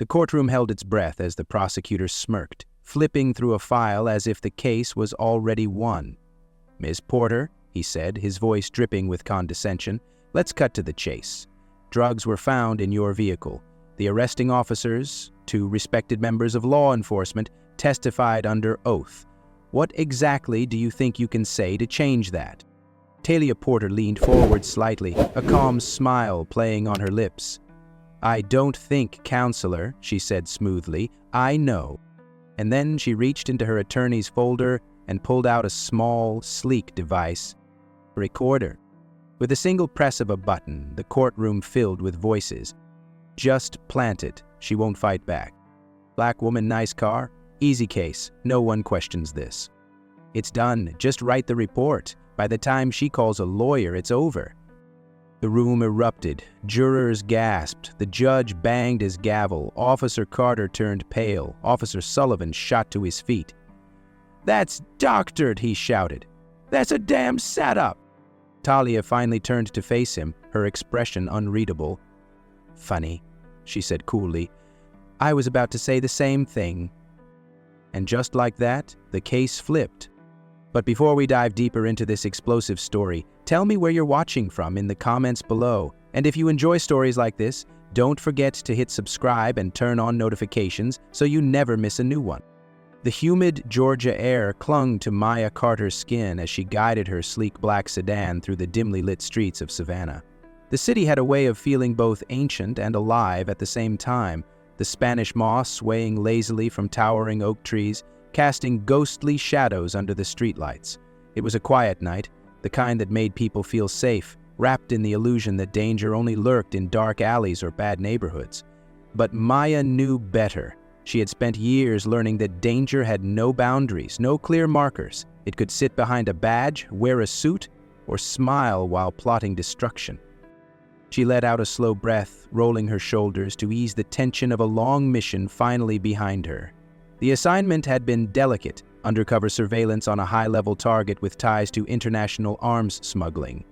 The courtroom held its breath as the prosecutor smirked, flipping through a file as if the case was already won. "Miss Porter," he said, his voice dripping with condescension, "let's cut to the chase. Drugs were found in your vehicle. The arresting officers, two respected members of law enforcement, testified under oath. What exactly do you think you can say to change that?" Talia Porter leaned forward slightly, a calm smile playing on her lips. "I don't think, counselor," she said smoothly. "I know." And then she reached into her attorney's folder and pulled out a small, sleek device. A recorder. With a single press of a button, the courtroom filled with voices. "Just plant it. She won't fight back. Black woman, nice car. Easy case. No one questions this. It's done. Just write the report. By the time she calls a lawyer, it's over." The room erupted. Jurors gasped. The judge banged his gavel. Officer Carter turned pale. Officer Sullivan shot to his feet. "That's doctored," he shouted. "That's a damn setup." Talia finally turned to face him, her expression unreadable. "Funny," she said coolly. "I was about to say the same thing." And just like that, the case flipped. But before we dive deeper into this explosive story, tell me where you're watching from in the comments below. And if you enjoy stories like this, don't forget to hit subscribe and turn on notifications so you never miss a new one. The humid Georgia air clung to Maya Carter's skin as she guided her sleek black sedan through the dimly lit streets of Savannah. The city had a way of feeling both ancient and alive at the same time, the Spanish moss swaying lazily from towering oak trees, casting ghostly shadows under the streetlights. It was a quiet night, the kind that made people feel safe, wrapped in the illusion that danger only lurked in dark alleys or bad neighborhoods. But Maya knew better. She had spent years learning that danger had no boundaries, no clear markers. It could sit behind a badge, wear a suit, or smile while plotting destruction. She let out a slow breath, rolling her shoulders to ease the tension of a long mission finally behind her. The assignment had been delicate, undercover surveillance on a high-level target with ties to international arms smuggling.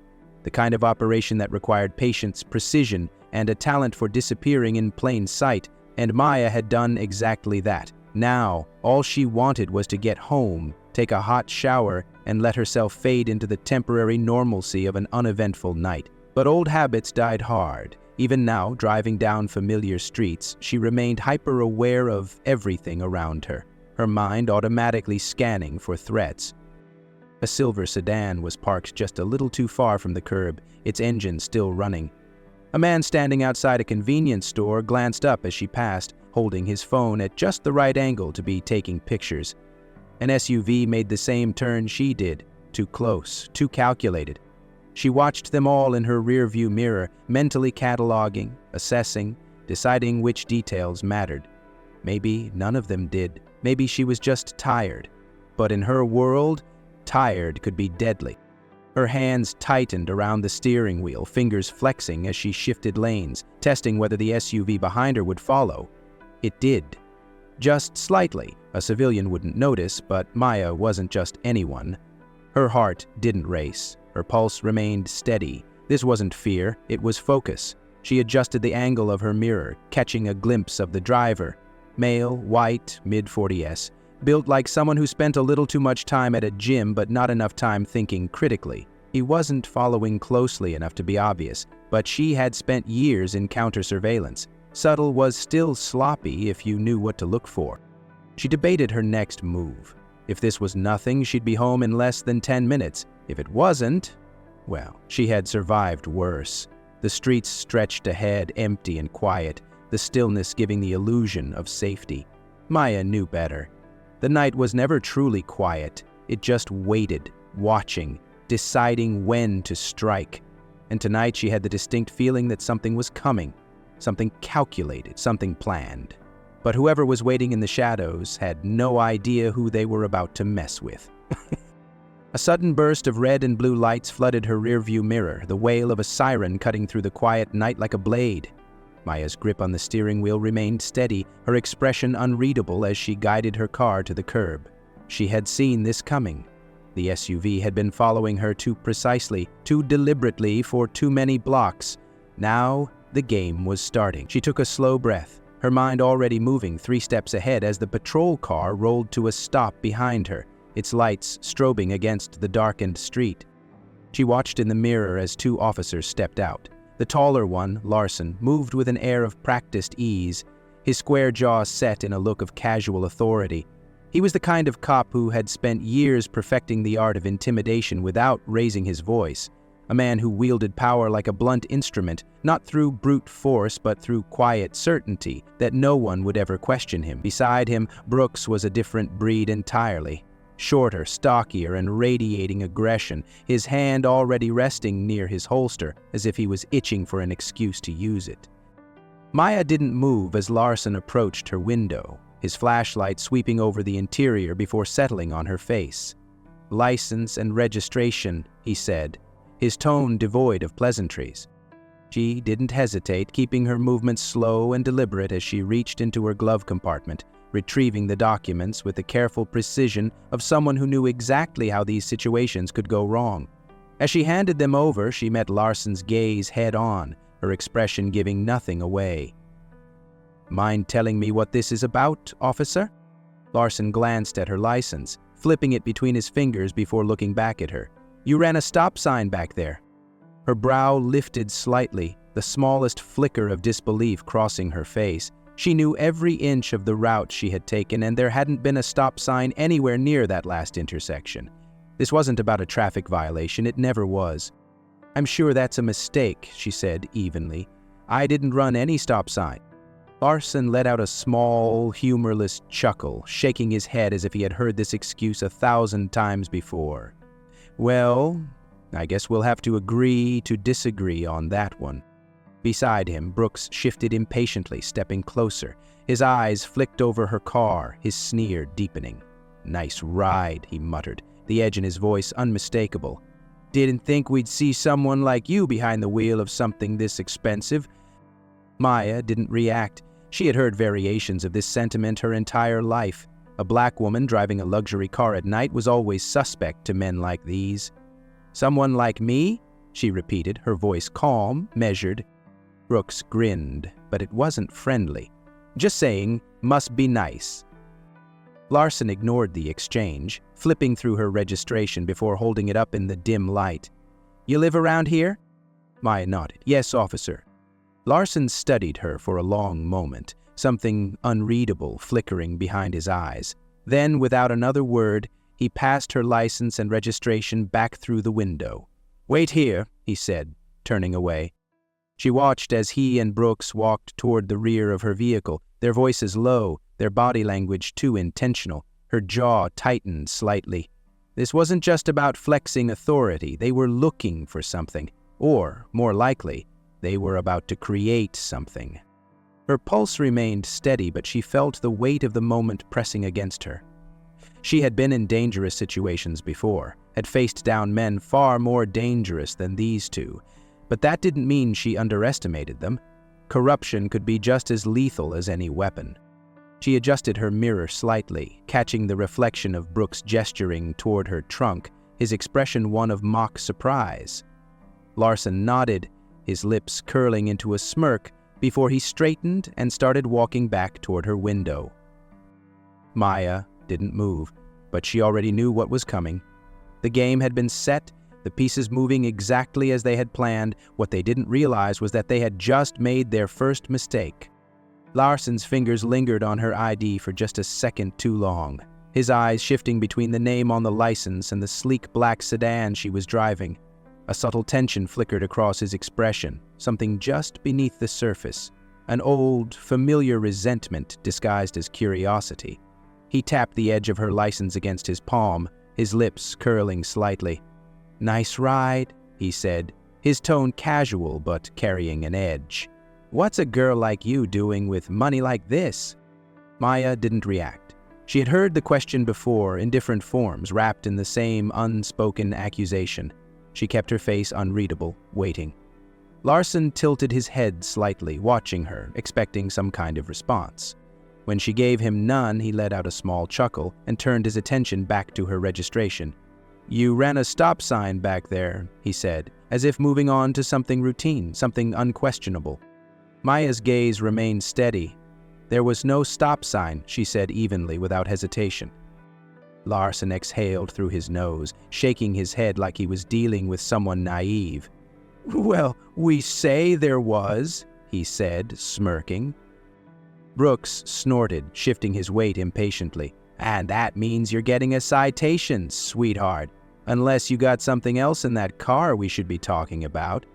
The kind of operation that required patience, precision, and a talent for disappearing in plain sight, and Maya had done exactly that. Now, all she wanted was to get home, take a hot shower, and let herself fade into the temporary normalcy of an uneventful night. But old habits died hard. Even now, driving down familiar streets, she remained hyper-aware of everything around her, her mind automatically scanning for threats. A silver sedan was parked just a little too far from the curb, its engine still running. A man standing outside a convenience store glanced up as she passed, holding his phone at just the right angle to be taking pictures. An SUV made the same turn she did, too close, too calculated. She watched them all in her rearview mirror, mentally cataloging, assessing, deciding which details mattered. Maybe none of them did. Maybe she was just tired. But in her world, tired could be deadly. Her hands tightened around the steering wheel, fingers flexing as she shifted lanes, testing whether the SUV behind her would follow. It did. Just slightly. A civilian wouldn't notice, but Maya wasn't just anyone. Her heart didn't race. Her pulse remained steady. This wasn't fear, it was focus. She adjusted the angle of her mirror, catching a glimpse of the driver. Male, white, mid-40s, built like someone who spent a little too much time at a gym but not enough time thinking critically. He wasn't following closely enough to be obvious, but she had spent years in counter-surveillance. Subtle was still sloppy if you knew what to look for. She debated her next move. If this was nothing, she'd be home in less than 10 minutes. If it wasn't, well, she had survived worse. The streets stretched ahead, empty and quiet, the stillness giving the illusion of safety. Maya knew better. The night was never truly quiet. It just waited, watching, deciding when to strike. And tonight she had the distinct feeling that something was coming, something calculated, something planned. But whoever was waiting in the shadows had no idea who they were about to mess with. A sudden burst of red and blue lights flooded her rearview mirror, the wail of a siren cutting through the quiet night like a blade. Maya's grip on the steering wheel remained steady, her expression unreadable as she guided her car to the curb. She had seen this coming. The SUV had been following her too precisely, too deliberately for too many blocks. Now, the game was starting. She took a slow breath, her mind already moving 3 steps ahead as the patrol car rolled to a stop behind her, its lights strobing against the darkened street. She watched in the mirror as 2 officers stepped out. The taller one, Larson, moved with an air of practiced ease, his square jaw set in a look of casual authority. He was the kind of cop who had spent years perfecting the art of intimidation without raising his voice, a man who wielded power like a blunt instrument, not through brute force but through quiet certainty that no one would ever question him. Beside him, Brooks was a different breed entirely. Shorter, stockier, and radiating aggression, his hand already resting near his holster, as if he was itching for an excuse to use it. Maya didn't move as Larson approached her window, his flashlight sweeping over the interior before settling on her face. "License and registration," he said, his tone devoid of pleasantries. She didn't hesitate, keeping her movements slow and deliberate as she reached into her glove compartment, retrieving the documents with the careful precision of someone who knew exactly how these situations could go wrong. As she handed them over, she met Larson's gaze head-on, her expression giving nothing away. "Mind telling me what this is about, officer?" Larson glanced at her license, flipping it between his fingers before looking back at her. "You ran a stop sign back there." Her brow lifted slightly, the smallest flicker of disbelief crossing her face. She knew every inch of the route she had taken, and there hadn't been a stop sign anywhere near that last intersection. This wasn't about a traffic violation, it never was. "I'm sure that's a mistake," she said evenly. "I didn't run any stop sign." Larson let out a small, humorless chuckle, shaking his head as if he had heard this excuse 1,000 times before. "Well, I guess we'll have to agree to disagree on that one." Beside him, Brooks shifted impatiently, stepping closer. His eyes flicked over her car, his sneer deepening. "Nice ride," he muttered, the edge in his voice unmistakable. "Didn't think we'd see someone like you behind the wheel of something this expensive." Maya didn't react. She had heard variations of this sentiment her entire life. A black woman driving a luxury car at night was always suspect to men like these. "Someone like me?" she repeated, her voice calm, measured. Brooks grinned, but it wasn't friendly. "Just saying, must be nice." Larson ignored the exchange, flipping through her registration before holding it up in the dim light. "You live around here?" Maya nodded. "Yes, officer." Larson studied her for a long moment, something unreadable flickering behind his eyes. Then, without another word, he passed her license and registration back through the window. "Wait here," he said, turning away. She watched as he and Brooks walked toward the rear of her vehicle, their voices low, their body language too intentional. Her jaw tightened slightly. This wasn't just about flexing authority. They were looking for something. Or, more likely, they were about to create something. Her pulse remained steady, but she felt the weight of the moment pressing against her. She had been in dangerous situations before, had faced down men far more dangerous than these 2. But that didn't mean she underestimated them. Corruption could be just as lethal as any weapon. She adjusted her mirror slightly, catching the reflection of Brooks gesturing toward her trunk, his expression one of mock surprise. Larson nodded, his lips curling into a smirk, before he straightened and started walking back toward her window. Maya didn't move, but she already knew what was coming. The game had been set, the pieces moving exactly as they had planned. What they didn't realize was that they had just made their first mistake. Larson's fingers lingered on her ID for just a second too long, his eyes shifting between the name on the license and the sleek black sedan she was driving. A subtle tension flickered across his expression, something just beneath the surface, an old, familiar resentment disguised as curiosity. He tapped the edge of her license against his palm, his lips curling slightly. "Nice ride," he said, his tone casual but carrying an edge. "What's a girl like you doing with money like this?" Maya didn't react. She had heard the question before in different forms, wrapped in the same unspoken accusation. She kept her face unreadable, waiting. Larson tilted his head slightly, watching her, expecting some kind of response. When she gave him none, he let out a small chuckle and turned his attention back to her registration. "You ran a stop sign back there," he said, as if moving on to something routine, something unquestionable. Maya's gaze remained steady. There was no stop sign, she said evenly, without hesitation. Larson exhaled through his nose, shaking his head like he was dealing with someone naive. "Well, we say there was," he said, smirking. Brooks snorted, shifting his weight impatiently. "And that means you're getting a citation, sweetheart. Unless you got something else in that car we should be talking about."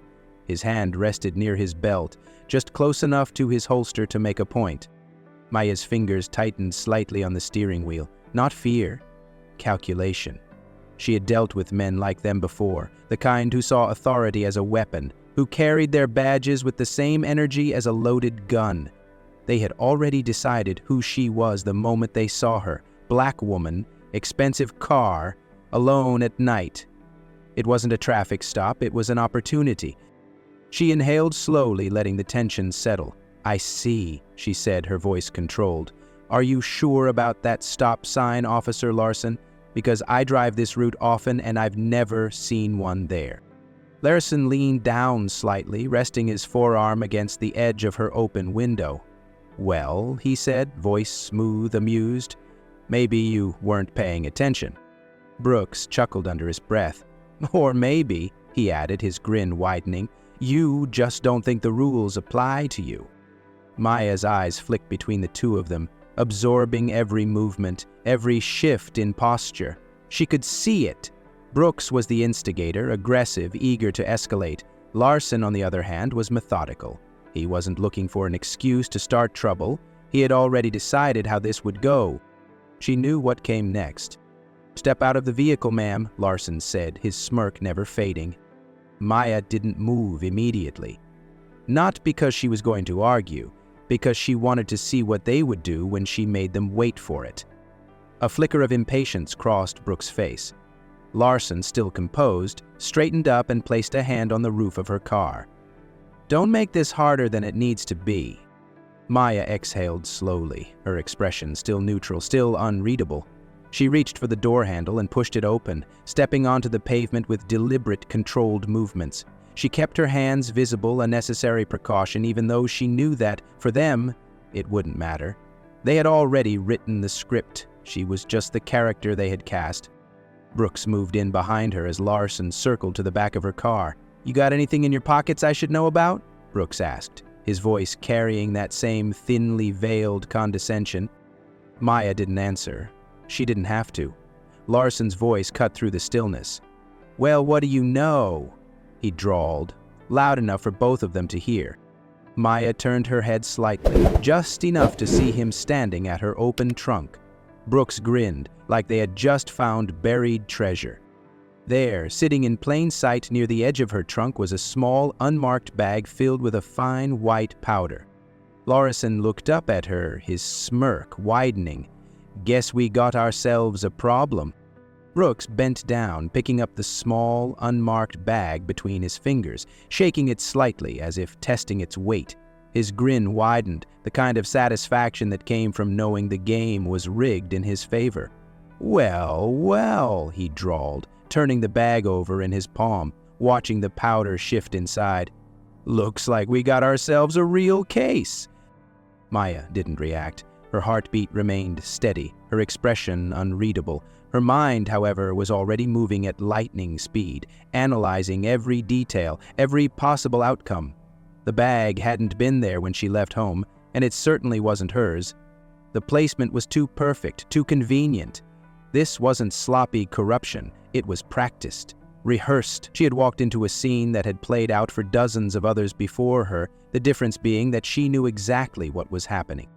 His hand rested near his belt, just close enough to his holster to make a point. Maya's fingers tightened slightly on the steering wheel. Not fear, calculation. She had dealt with men like them before, the kind who saw authority as a weapon, who carried their badges with the same energy as a loaded gun. They had already decided who she was the moment they saw her. Black woman, expensive car, alone at night. It wasn't a traffic stop, it was an opportunity. She inhaled slowly, letting the tension settle. "I see," she said, her voice controlled. "Are you sure about that stop sign, Officer Larson? Because I drive this route often and I've never seen one there." Larson leaned down slightly, resting his forearm against the edge of her open window. "Well," he said, voice smooth, amused, "maybe you weren't paying attention." Brooks chuckled under his breath. "Or maybe," he added, his grin widening, "you just don't think the rules apply to you." Maya's eyes flicked between the two of them, absorbing every movement, every shift in posture. She could see it. Brooks was the instigator, aggressive, eager to escalate. Larson, on the other hand, was methodical. He wasn't looking for an excuse to start trouble. He had already decided how this would go. She knew what came next. "Step out of the vehicle, ma'am," Larson said, his smirk never fading. Maya didn't move immediately. Not because she was going to argue, because she wanted to see what they would do when she made them wait for it. A flicker of impatience crossed Brooks' face. Larson, still composed, straightened up and placed a hand on the roof of her car. "Don't make this harder than it needs to be." Maya exhaled slowly, her expression still neutral, still unreadable. She reached for the door handle and pushed it open, stepping onto the pavement with deliberate, controlled movements. She kept her hands visible, a necessary precaution, even though she knew that, for them, it wouldn't matter. They had already written the script. She was just the character they had cast. Brooks moved in behind her as Larson circled to the back of her car. "You got anything in your pockets I should know about?" Brooks asked, his voice carrying that same thinly veiled condescension. Maya didn't answer. She didn't have to. Larson's voice cut through the stillness. "Well, what do you know?" he drawled, loud enough for both of them to hear. Maya turned her head slightly, just enough to see him standing at her open trunk. Brooks grinned, like they had just found buried treasure. There, sitting in plain sight near the edge of her trunk, was a small, unmarked bag filled with a fine white powder. Larson looked up at her, his smirk widening. "Guess we got ourselves a problem." Brooks bent down, picking up the small, unmarked bag between his fingers, shaking it slightly as if testing its weight. His grin widened, the kind of satisfaction that came from knowing the game was rigged in his favor. "Well, well," he drawled, turning the bag over in his palm, watching the powder shift inside. "Looks like we got ourselves a real case." Maya didn't react. Her heartbeat remained steady, her expression unreadable. Her mind, however, was already moving at lightning speed, analyzing every detail, every possible outcome. The bag hadn't been there when she left home, and it certainly wasn't hers. The placement was too perfect, too convenient. This wasn't sloppy corruption, it was practiced, rehearsed. She had walked into a scene that had played out for dozens of others before her, the difference being that she knew exactly what was happening.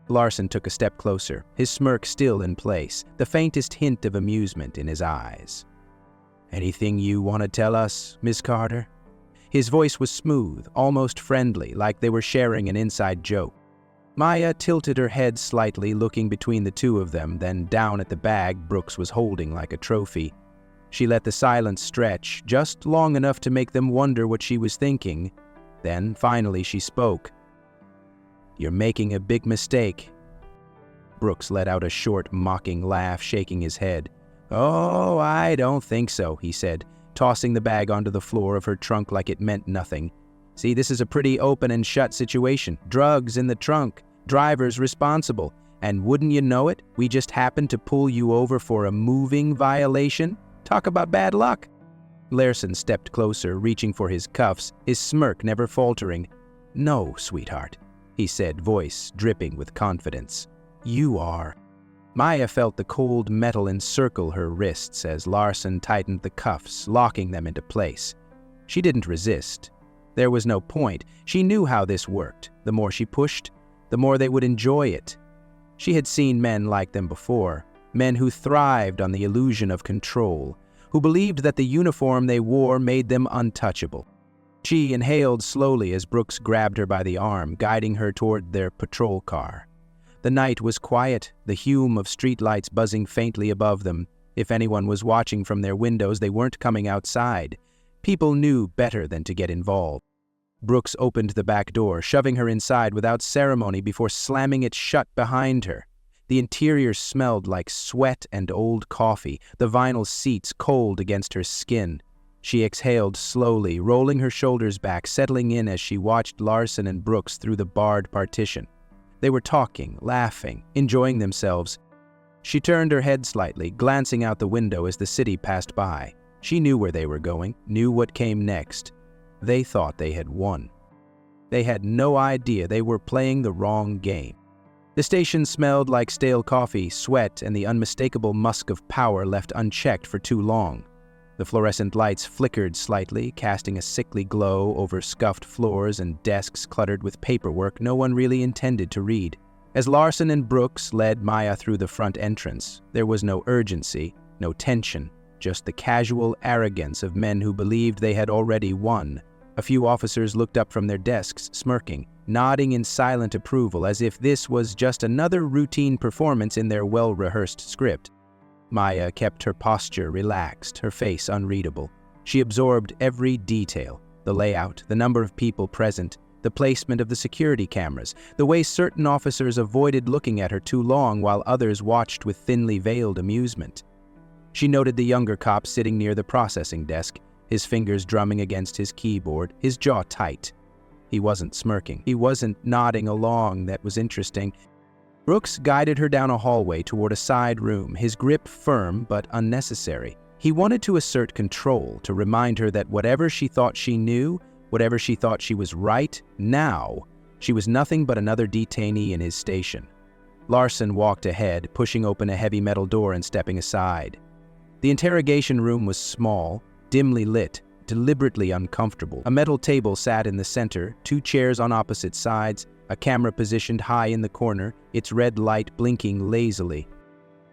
Larson took a step closer, his smirk still in place, the faintest hint of amusement in his eyes. "Anything you want to tell us, Miss Carter?" His voice was smooth, almost friendly, like they were sharing an inside joke. Maya tilted her head slightly, looking between the two of them, then down at the bag Brooks was holding like a trophy. She let the silence stretch, just long enough to make them wonder what she was thinking. Then, finally, she spoke. "You're making a big mistake." Brooks let out a short, mocking laugh, shaking his head. "Oh, I don't think so," he said, tossing the bag onto the floor of her trunk like it meant nothing. "See, this is a pretty open and shut situation. Drugs in the trunk. Driver's responsible. And wouldn't you know it, we just happened to pull you over for a moving violation? Talk about bad luck." Larson stepped closer, reaching for his cuffs, his smirk never faltering. "No, sweetheart," he said, voice dripping with confidence. "You are." Maya felt the cold metal encircle her wrists as Larson tightened the cuffs, locking them into place. She didn't resist. There was no point. She knew how this worked. The more she pushed, the more they would enjoy it. She had seen men like them before, men who thrived on the illusion of control, who believed that the uniform they wore made them untouchable. She inhaled slowly as Brooks grabbed her by the arm, guiding her toward their patrol car. The night was quiet, the hume of streetlights buzzing faintly above them. If anyone was watching from their windows, they weren't coming outside. People knew better than to get involved. Brooks opened the back door, shoving her inside without ceremony before slamming it shut behind her. The interior smelled like sweat and old coffee, the vinyl seats cold against her skin. She exhaled slowly, rolling her shoulders back, settling in as she watched Larson and Brooks through the barred partition. They were talking, laughing, enjoying themselves. She turned her head slightly, glancing out the window as the city passed by. She knew where they were going, knew what came next. They thought they had won. They had no idea they were playing the wrong game. The station smelled like stale coffee, sweat, and the unmistakable musk of power left unchecked for too long. The fluorescent lights flickered slightly, casting a sickly glow over scuffed floors and desks cluttered with paperwork no one really intended to read. As Larson and Brooks led Maya through the front entrance, there was no urgency, no tension, just the casual arrogance of men who believed they had already won. A few officers looked up from their desks, smirking, nodding in silent approval as if this was just another routine performance in their well-rehearsed script. Maya kept her posture relaxed, her face unreadable. She absorbed every detail, the layout, the number of people present, the placement of the security cameras, the way certain officers avoided looking at her too long while others watched with thinly veiled amusement. She noted the younger cop sitting near the processing desk, his fingers drumming against his keyboard, his jaw tight. He wasn't smirking. He wasn't nodding along. That was interesting. Brooks guided her down a hallway toward a side room, his grip firm but unnecessary. He wanted to assert control, to remind her that whatever she thought she knew, whatever she thought she was right, now, she was nothing but another detainee in his station. Larson walked ahead, pushing open a heavy metal door and stepping aside. The interrogation room was small, dimly lit, deliberately uncomfortable. A metal table sat in the center, two chairs on opposite sides, a camera positioned high in the corner, its red light blinking lazily.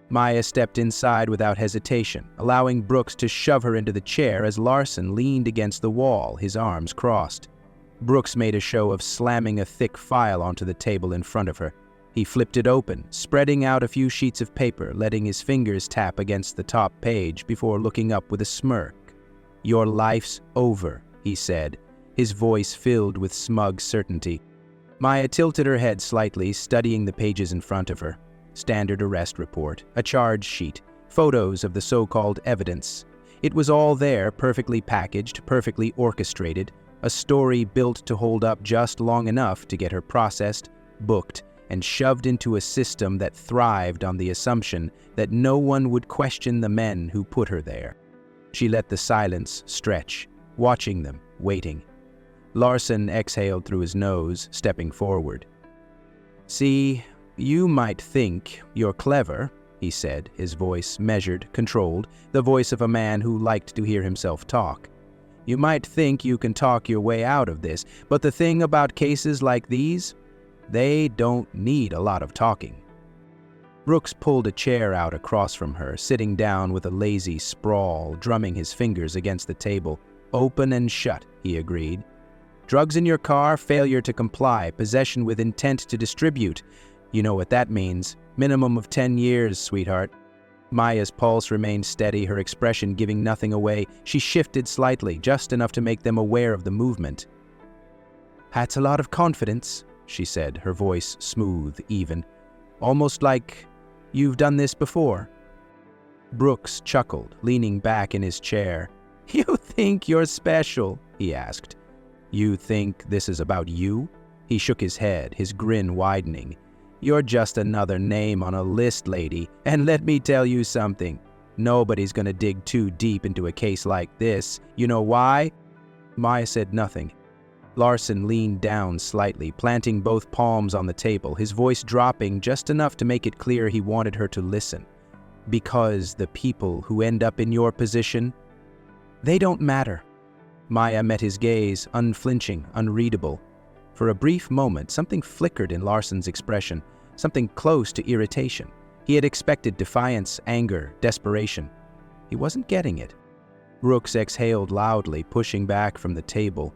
Maya stepped inside without hesitation, allowing Brooks to shove her into the chair as Larson leaned against the wall, his arms crossed. Brooks made a show of slamming a thick file onto the table in front of her. He flipped it open, spreading out a few sheets of paper, letting his fingers tap against the top page before looking up with a smirk. "Your life's over," he said, his voice filled with smug certainty. Maya tilted her head slightly, studying the pages in front of her. Standard arrest report, a charge sheet, photos of the so-called evidence. It was all there, perfectly packaged, perfectly orchestrated, a story built to hold up just long enough to get her processed, booked, and shoved into a system that thrived on the assumption that no one would question the men who put her there. She let the silence stretch, watching them, waiting. Larson exhaled through his nose, stepping forward. "See, you might think you're clever," he said, his voice measured, controlled, the voice of a man who liked to hear himself talk. "You might think you can talk your way out of this, but the thing about cases like these, they don't need a lot of talking." Brooks pulled a chair out across from her, sitting down with a lazy sprawl, drumming his fingers against the table. "Open and shut," he agreed. "Drugs in your car, failure to comply, possession with intent to distribute. You know what that means. Minimum of 10 years, sweetheart." Maya's pulse remained steady, her expression giving nothing away. She shifted slightly, just enough to make them aware of the movement. "That's a lot of confidence," she said, her voice smooth, even. "Almost like you've done this before." Brooks chuckled, leaning back in his chair. "You think you're special?" he asked. "You think this is about you?" He shook his head, his grin widening. "You're just another name on a list, lady, and let me tell you something. Nobody's gonna dig too deep into a case like this. You know why?" Maya said nothing. Larson leaned down slightly, planting both palms on the table, his voice dropping just enough to make it clear he wanted her to listen. "Because the people who end up in your position, they don't matter." Maya met his gaze, unflinching, unreadable. For a brief moment, something flickered in Larson's expression, something close to irritation. He had expected defiance, anger, desperation. He wasn't getting it. Brooks exhaled loudly, pushing back from the table.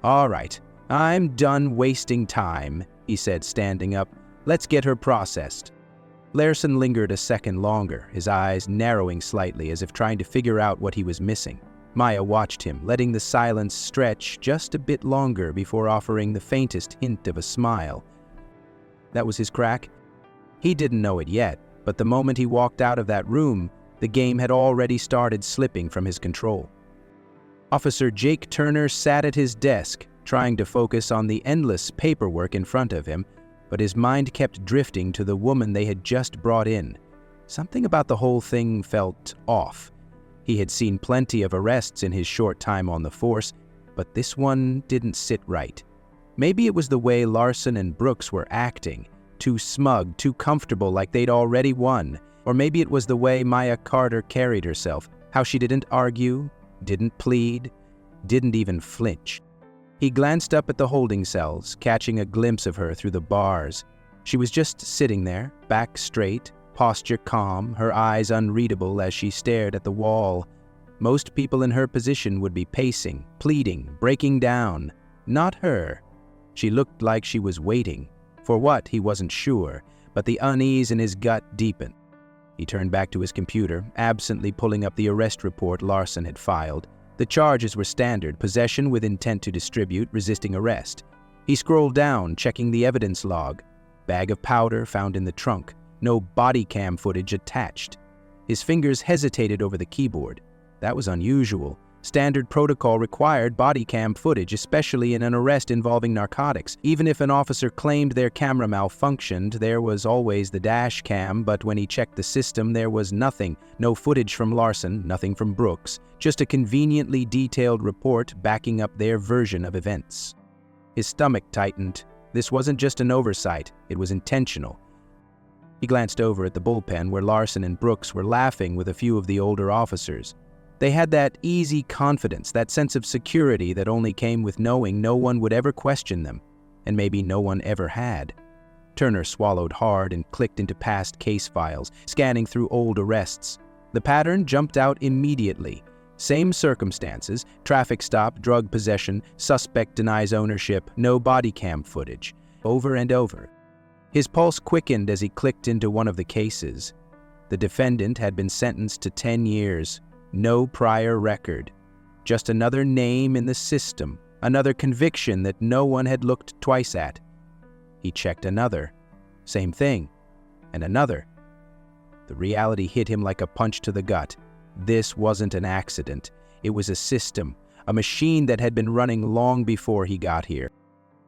"All right, I'm done wasting time," he said, standing up. "Let's get her processed." Larson lingered a second longer, his eyes narrowing slightly as if trying to figure out what he was missing. Maya watched him, letting the silence stretch just a bit longer before offering the faintest hint of a smile. That was his crack? He didn't know it yet, but the moment he walked out of that room, the game had already started slipping from his control. Officer Jake Turner sat at his desk, trying to focus on the endless paperwork in front of him, but his mind kept drifting to the woman they had just brought in. Something about the whole thing felt off. He had seen plenty of arrests in his short time on the force, but this one didn't sit right. Maybe it was the way Larson and Brooks were acting, too smug, too comfortable, like they'd already won. Or maybe it was the way Maya Carter carried herself, how she didn't argue, didn't plead, didn't even flinch. He glanced up at the holding cells, catching a glimpse of her through the bars. She was just sitting there, back straight, posture calm, her eyes unreadable as she stared at the wall. Most people in her position would be pacing, pleading, breaking down. Not her. She looked like she was waiting. For what, he wasn't sure, but the unease in his gut deepened. He turned back to his computer, absently pulling up the arrest report Larson had filed. The charges were standard: possession with intent to distribute, resisting arrest. He scrolled down, checking the evidence log. Bag of powder found in the trunk. No body cam footage attached. His fingers hesitated over the keyboard. That was unusual. Standard protocol required body cam footage, especially in an arrest involving narcotics. Even if an officer claimed their camera malfunctioned, there was always the dash cam, but when he checked the system, there was nothing. No footage from Larson, nothing from Brooks, just a conveniently detailed report backing up their version of events. His stomach tightened. This wasn't just an oversight, it was intentional. He glanced over at the bullpen where Larson and Brooks were laughing with a few of the older officers. They had that easy confidence, that sense of security that only came with knowing no one would ever question them, and maybe no one ever had. Turner swallowed hard and clicked into past case files, scanning through old arrests. The pattern jumped out immediately. Same circumstances: traffic stop, drug possession, suspect denies ownership, no body cam footage. Over and over. His pulse quickened as he clicked into one of the cases. The defendant had been sentenced to 10 years. No prior record. Just another name in the system, another conviction that no one had looked twice at. He checked another. Same thing. And another. The reality hit him like a punch to the gut. This wasn't an accident. It was a system, a machine that had been running long before he got here.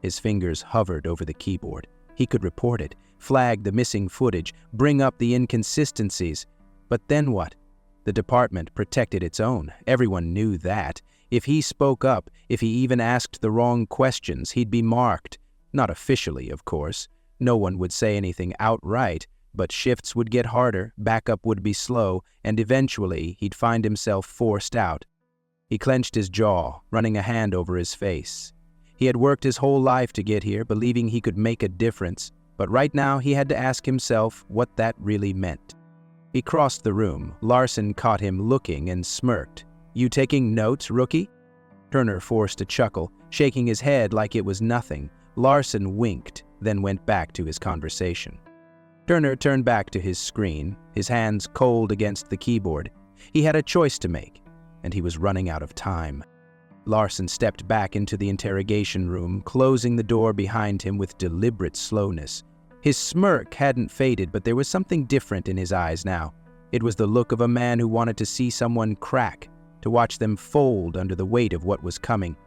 His fingers hovered over the keyboard. He could report it, flag the missing footage, bring up the inconsistencies. But then what? The department protected its own. Everyone knew that. If he spoke up, if he even asked the wrong questions, he'd be marked. Not officially, of course. No one would say anything outright, but shifts would get harder, backup would be slow, and eventually he'd find himself forced out. He clenched his jaw, running a hand over his face. He had worked his whole life to get here, believing he could make a difference, but right now he had to ask himself what that really meant. He crossed the room. Larson caught him looking and smirked. "You taking notes, rookie?" Turner forced a chuckle, shaking his head like it was nothing. Larson winked, then went back to his conversation. Turner turned back to his screen, his hands cold against the keyboard. He had a choice to make, and he was running out of time. Larson stepped back into the interrogation room, closing the door behind him with deliberate slowness. His smirk hadn't faded, but there was something different in his eyes now. It was the look of a man who wanted to see someone crack, to watch them fold under the weight of what was coming.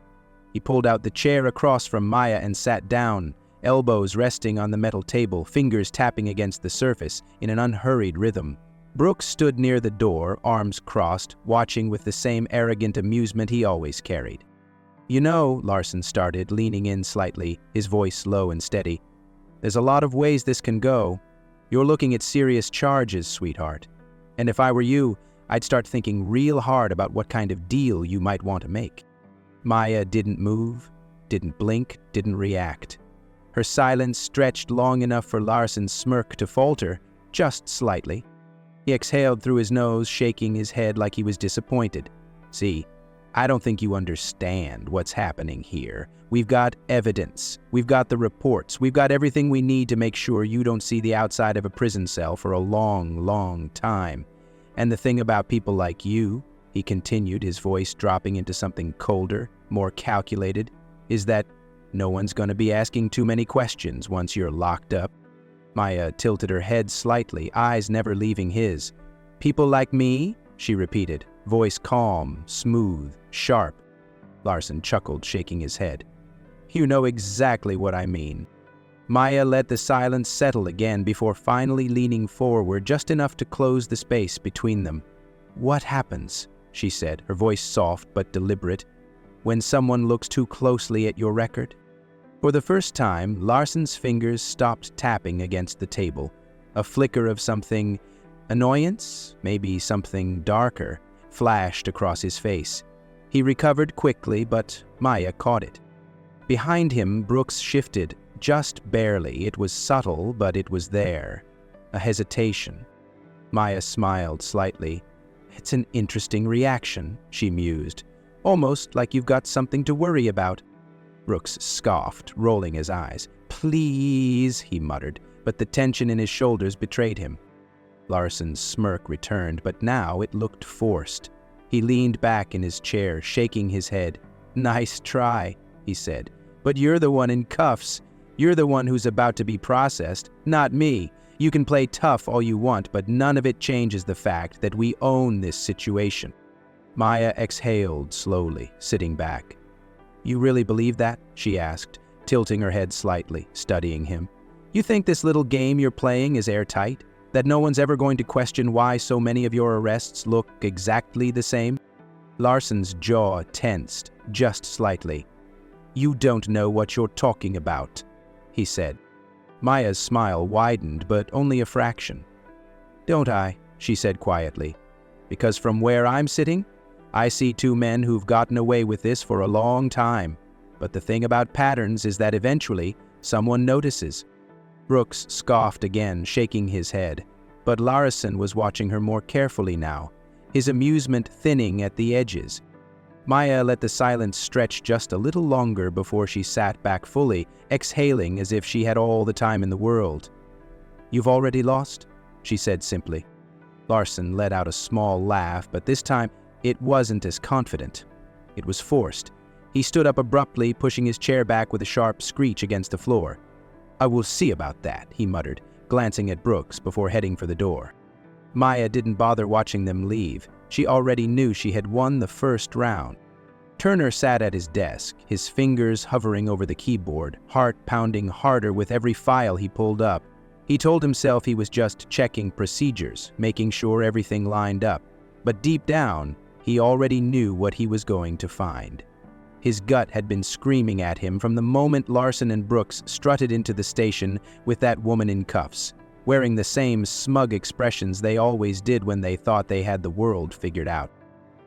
He pulled out the chair across from Maya and sat down, elbows resting on the metal table, fingers tapping against the surface in an unhurried rhythm. Brooks stood near the door, arms crossed, watching with the same arrogant amusement he always carried. "You know," Larson started, leaning in slightly, his voice low and steady, "there's a lot of ways this can go. You're looking at serious charges, sweetheart. And if I were you, I'd start thinking real hard about what kind of deal you might want to make." Maya didn't move, didn't blink, didn't react. Her silence stretched long enough for Larson's smirk to falter, just slightly. He exhaled through his nose, shaking his head like he was disappointed. "See, I don't think you understand what's happening here. We've got evidence. We've got the reports. We've got everything we need to make sure you don't see the outside of a prison cell for a long, long time. And the thing about people like you," he continued, his voice dropping into something colder, more calculated, "is that no one's going to be asking too many questions once you're locked up." Maya tilted her head slightly, eyes never leaving his. "People like me?" she repeated, voice calm, smooth, sharp. Larson chuckled, shaking his head. "You know exactly what I mean." Maya let the silence settle again before finally leaning forward just enough to close the space between them. "What happens," she said, her voice soft but deliberate, "when someone looks too closely at your record?" For the first time, Larson's fingers stopped tapping against the table. A flicker of something, annoyance, maybe something darker, flashed across his face. He recovered quickly, but Maya caught it. Behind him, Brooks shifted, just barely. It was subtle, but it was there. A hesitation. Maya smiled slightly. "It's an interesting reaction," she mused. "Almost like you've got something to worry about." Brooks scoffed, rolling his eyes. "Please," he muttered, but the tension in his shoulders betrayed him. Larson's smirk returned, but now it looked forced. He leaned back in his chair, shaking his head. "Nice try," he said, "but you're the one in cuffs. You're the one who's about to be processed, not me. You can play tough all you want, but none of it changes the fact that we own this situation." Maya exhaled slowly, sitting back. "You really believe that?" she asked, tilting her head slightly, studying him. "You think this little game you're playing is airtight? That no one's ever going to question why so many of your arrests look exactly the same?" Larson's jaw tensed, just slightly. "You don't know what you're talking about," he said. Maya's smile widened, but only a fraction. "Don't I?" she said quietly. "Because from where I'm sitting, I see two men who've gotten away with this for a long time. But the thing about patterns is that eventually someone notices." Brooks scoffed again, shaking his head. But Larson was watching her more carefully now, his amusement thinning at the edges. Maya let the silence stretch just a little longer before she sat back fully, exhaling as if she had all the time in the world. "You've already lost?" she said simply. Larson let out a small laugh, but this time it wasn't as confident. It was forced. He stood up abruptly, pushing his chair back with a sharp screech against the floor. "I will see about that," he muttered, glancing at Brooks before heading for the door. Maya didn't bother watching them leave. She already knew she had won the first round. Turner sat at his desk, his fingers hovering over the keyboard, heart pounding harder with every file he pulled up. He told himself he was just checking procedures, making sure everything lined up. But deep down, he already knew what he was going to find. His gut had been screaming at him from the moment Larson and Brooks strutted into the station with that woman in cuffs, wearing the same smug expressions they always did when they thought they had the world figured out.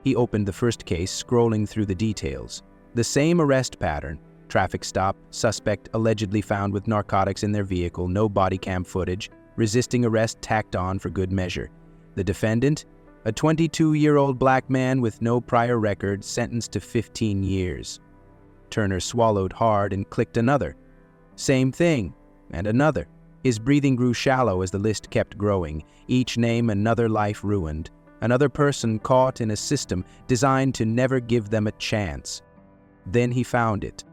He opened the first case, scrolling through the details. The same arrest pattern: traffic stop, suspect allegedly found with narcotics in their vehicle, no body cam footage, resisting arrest tacked on for good measure. The defendant: a 22-year-old black man with no prior record, sentenced to 15 years. Turner swallowed hard and clicked another. Same thing, and another. His breathing grew shallow as the list kept growing, each name another life ruined, another person caught in a system designed to never give them a chance. Then he found it.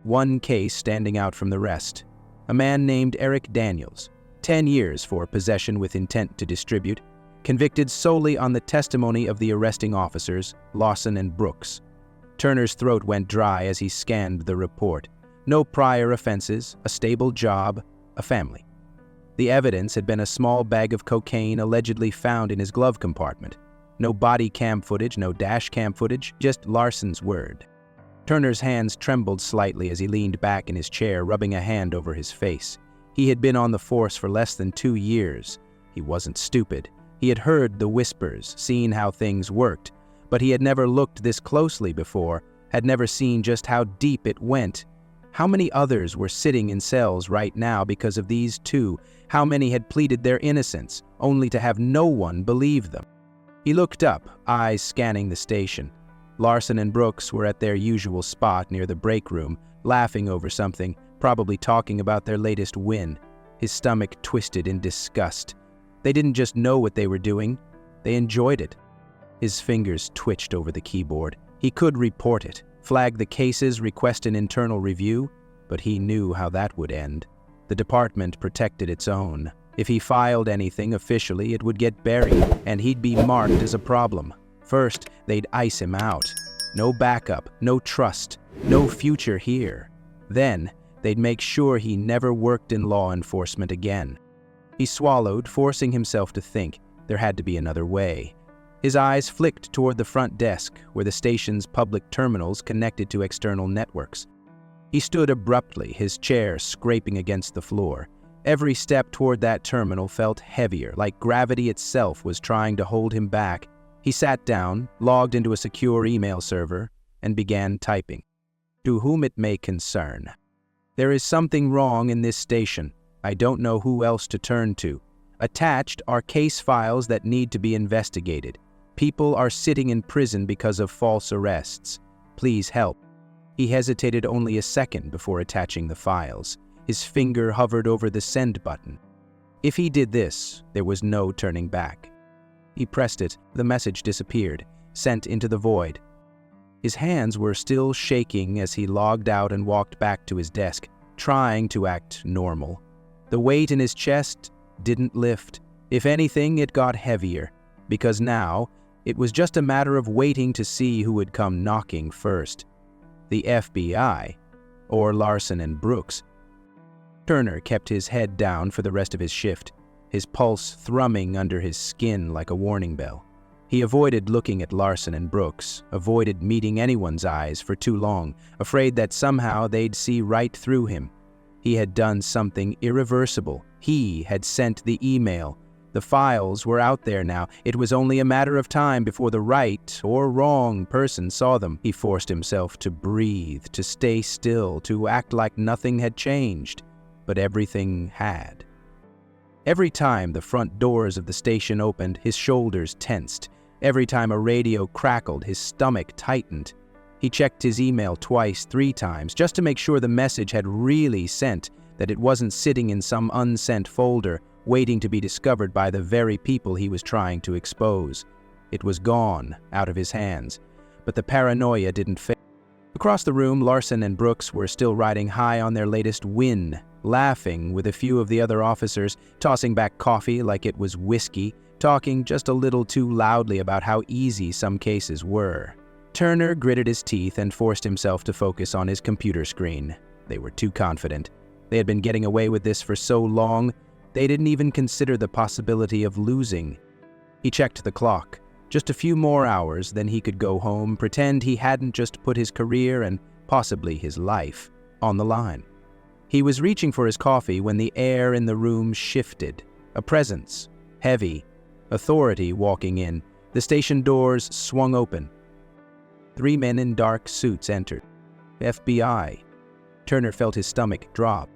One case standing out from the rest. A man named Eric Daniels, 10 years for possession with intent to distribute, convicted solely on the testimony of the arresting officers, Lawson and Brooks. Turner's throat went dry as he scanned the report. No prior offenses, a stable job, a family. The evidence had been a small bag of cocaine allegedly found in his glove compartment. No body cam footage, no dash cam footage, just Larson's word. Turner's hands trembled slightly as he leaned back in his chair, rubbing a hand over his face. He had been on the force for less than 2 years. He wasn't stupid. He had heard the whispers, seen how things worked, but he had never looked this closely before, had never seen just how deep it went. How many others were sitting in cells right now because of these two? How many had pleaded their innocence, only to have no one believe them? He looked up, eyes scanning the station. Larson and Brooks were at their usual spot near the break room, laughing over something, probably talking about their latest win. His stomach twisted in disgust. They didn't just know what they were doing, they enjoyed it. His fingers twitched over the keyboard. He could report it, flag the cases, request an internal review, but he knew how that would end. The department protected its own. If he filed anything officially, it would get buried, and he'd be marked as a problem. First, they'd ice him out. No backup, no trust, no future here. Then, they'd make sure he never worked in law enforcement again. He swallowed, forcing himself to think. There had to be another way. His eyes flicked toward the front desk, where the station's public terminals connected to external networks. He stood abruptly, his chair scraping against the floor. Every step toward that terminal felt heavier, like gravity itself was trying to hold him back. He sat down, logged into a secure email server, and began typing. To whom it may concern. There is something wrong in this station. I don't know who else to turn to. Attached are case files that need to be investigated. People are sitting in prison because of false arrests. Please help. He hesitated only a second before attaching the files. His finger hovered over the send button. If he did this, there was no turning back. He pressed it. The message disappeared, sent into the void. His hands were still shaking as he logged out and walked back to his desk, trying to act normal. The weight in his chest didn't lift. If anything, it got heavier, because now it was just a matter of waiting to see who would come knocking first. The FBI, or Larson and Brooks. Turner kept his head down for the rest of his shift, his pulse thrumming under his skin like a warning bell. He avoided looking at Larson and Brooks, avoided meeting anyone's eyes for too long, afraid that somehow they'd see right through him. He had done something irreversible. He had sent the email. The files were out there now. It was only a matter of time before the right or wrong person saw them. He forced himself to breathe, to stay still, to act like nothing had changed. But everything had. Every time the front doors of the station opened, his shoulders tensed. Every time a radio crackled, his stomach tightened. He checked his email twice, 3 times, just to make sure the message had really sent, that it wasn't sitting in some unsent folder, waiting to be discovered by the very people he was trying to expose. It was gone, out of his hands. But the paranoia didn't fail. Across the room, Larson and Brooks were still riding high on their latest win, laughing with a few of the other officers, tossing back coffee like it was whiskey, talking just a little too loudly about how easy some cases were. Turner gritted his teeth and forced himself to focus on his computer screen. They were too confident. They had been getting away with this for so long, they didn't even consider the possibility of losing. He checked the clock. Just a few more hours, then he could go home, pretend he hadn't just put his career and possibly his life on the line. He was reaching for his coffee when the air in the room shifted. A presence, heavy, authority walking in. The station doors swung open. 3 men in dark suits entered. FBI. Turner felt his stomach drop.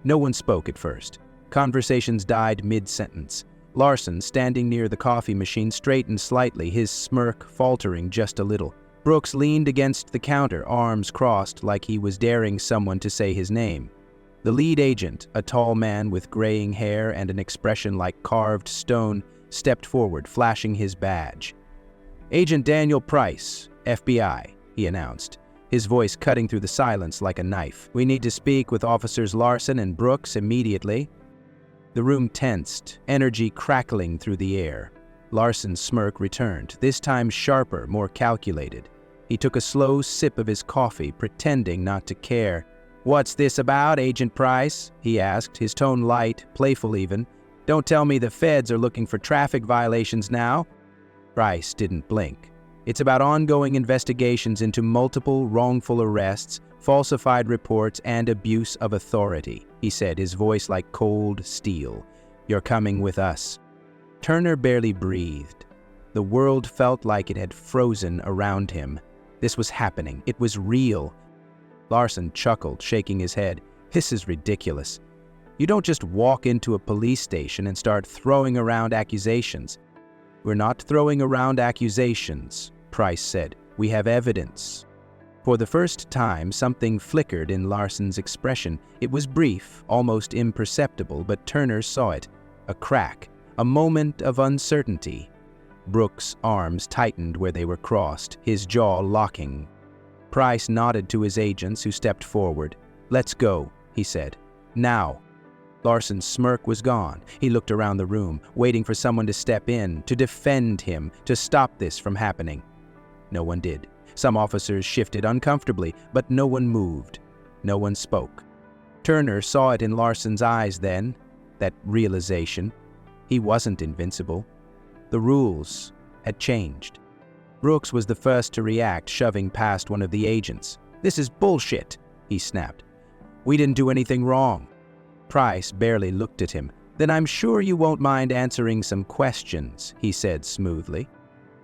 No one spoke at first. Conversations died mid-sentence. Larson, standing near the coffee machine, straightened slightly, his smirk faltering just a little. Brooks leaned against the counter, arms crossed like he was daring someone to say his name. The lead agent, a tall man with graying hair and an expression like carved stone, stepped forward, flashing his badge. "Agent Daniel Price, FBI," he announced, his voice cutting through the silence like a knife. "We need to speak with Officers Larson and Brooks immediately." The room tensed, energy crackling through the air. Larson's smirk returned, this time sharper, more calculated. He took a slow sip of his coffee, pretending not to care. "What's this about, Agent Price?" he asked, his tone light, playful even. "Don't tell me the feds are looking for traffic violations now?" Price didn't blink. "It's about ongoing investigations into multiple wrongful arrests, falsified reports, and abuse of authority," he said, his voice like cold steel. "You're coming with us." Turner barely breathed. The world felt like it had frozen around him. This was happening. It was real. Larson chuckled, shaking his head. "This is ridiculous. You don't just walk into a police station and start throwing around accusations." "We're not throwing around accusations," Price said. "We have evidence." For the first time, something flickered in Larson's expression. It was brief, almost imperceptible, but Turner saw it. A crack, a moment of uncertainty. Brooks' arms tightened where they were crossed, his jaw locking. Price nodded to his agents, who stepped forward. "Let's go," he said. "Now." Larson's smirk was gone. He looked around the room, waiting for someone to step in, to defend him, to stop this from happening. No one did. Some officers shifted uncomfortably, but no one moved. No one spoke. Turner saw it in Larson's eyes then, that realization. He wasn't invincible. The rules had changed. Brooks was the first to react, shoving past one of the agents. "This is bullshit," he snapped. "We didn't do anything wrong." Price barely looked at him. "Then I'm sure you won't mind answering some questions," he said smoothly.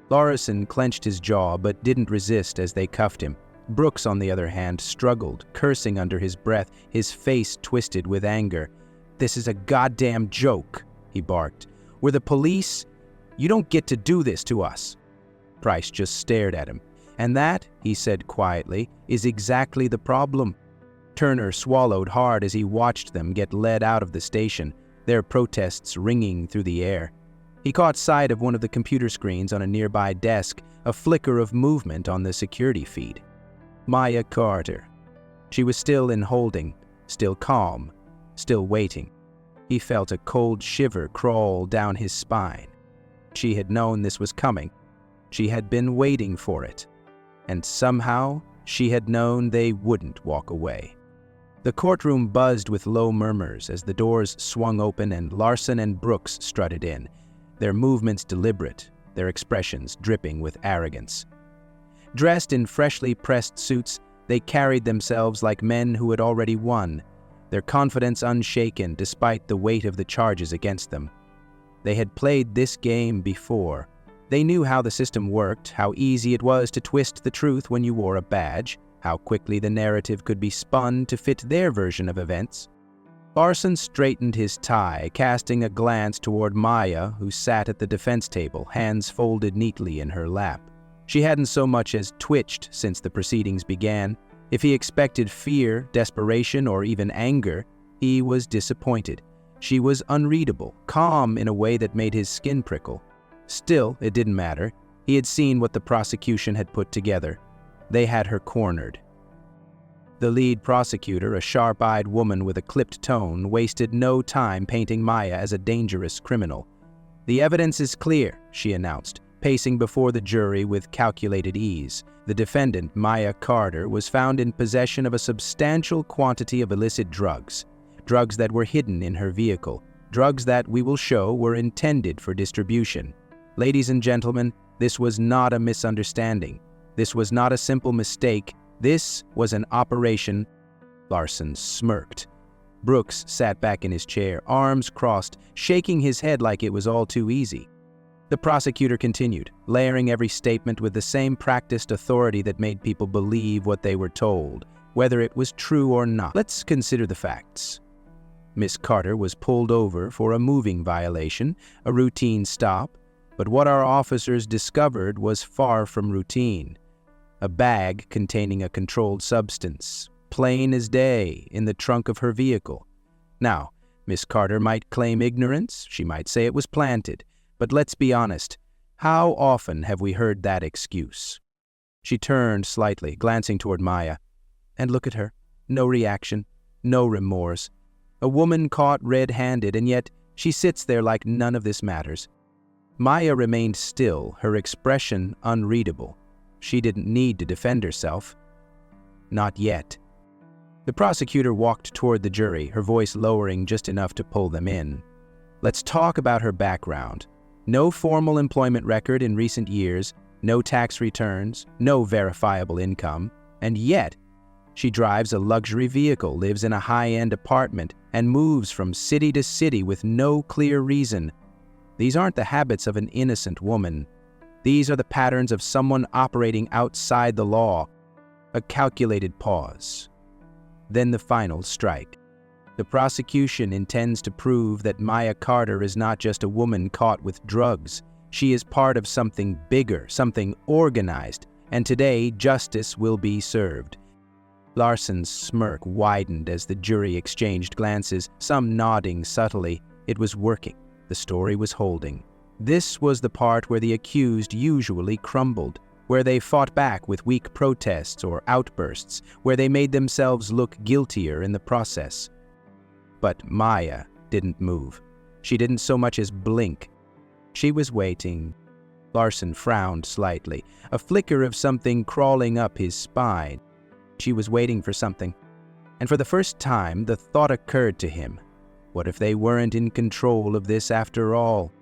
Larson clenched his jaw but didn't resist as they cuffed him. Brooks, on the other hand, struggled, cursing under his breath, his face twisted with anger. "This is a goddamn joke," he barked. "We're the police. You don't get to do this to us." Price just stared at him. "And that," he said quietly, "is exactly the problem." Turner swallowed hard as he watched them get led out of the station, their protests ringing through the air. He caught sight of one of the computer screens on a nearby desk, a flicker of movement on the security feed. Maya Carter. She was still in holding, still calm, still waiting. He felt a cold shiver crawl down his spine. She had known this was coming. She had been waiting for it. And somehow, she had known they wouldn't walk away. The courtroom buzzed with low murmurs as the doors swung open and Larson and Brooks strutted in, their movements deliberate, their expressions dripping with arrogance. Dressed in freshly pressed suits, they carried themselves like men who had already won, their confidence unshaken despite the weight of the charges against them. They had played this game before. They knew how the system worked, how easy it was to twist the truth when you wore a badge, how quickly the narrative could be spun to fit their version of events. Larson straightened his tie, casting a glance toward Maya, who sat at the defense table, hands folded neatly in her lap. She hadn't so much as twitched since the proceedings began. If he expected fear, desperation, or even anger, he was disappointed. She was unreadable, calm in a way that made his skin prickle. Still, it didn't matter. He had seen what the prosecution had put together. They had her cornered. The lead prosecutor, a sharp-eyed woman with a clipped tone, wasted no time painting Maya as a dangerous criminal. "The evidence is clear," she announced, pacing before the jury with calculated ease. The defendant, Maya Carter, was found in possession of a substantial quantity of illicit drugs. Drugs that were hidden in her vehicle. Drugs that, we will show, were intended for distribution. Ladies and gentlemen, this was not a misunderstanding. This was not a simple mistake. This was an operation. Larson smirked. Brooks sat back in his chair, arms crossed, shaking his head like it was all too easy. The prosecutor continued, layering every statement with the same practiced authority that made people believe what they were told, whether it was true or not. Let's consider the facts. Miss Carter was pulled over for a moving violation, a routine stop, but what our officers discovered was far from routine. A bag containing a controlled substance, plain as day, in the trunk of her vehicle. Now, Miss Carter might claim ignorance, she might say it was planted, but let's be honest, how often have we heard that excuse? She turned slightly, glancing toward Maya. And look at her. No reaction, no remorse. A woman caught red-handed, and yet she sits there like none of this matters. Maya remained still, her expression unreadable. She didn't need to defend herself. Not yet. The prosecutor walked toward the jury, her voice lowering just enough to pull them in. Let's talk about her background. No formal employment record in recent years, no tax returns, no verifiable income, and yet she drives a luxury vehicle, lives in a high-end apartment, and moves from city to city with no clear reason. These aren't the habits of an innocent woman. These are the patterns of someone operating outside the law. A calculated pause. Then the final strike. The prosecution intends to prove that Maya Carter is not just a woman caught with drugs. She is part of something bigger, something organized, and today justice will be served. Larson's smirk widened as the jury exchanged glances, some nodding subtly. It was working. The story was holding. This was the part where the accused usually crumbled, where they fought back with weak protests or outbursts, where they made themselves look guiltier in the process. But Maya didn't move. She didn't so much as blink. She was waiting. Larson frowned slightly, a flicker of something crawling up his spine. She was waiting for something. And for the first time, the thought occurred to him. What if they weren't in control of this after all?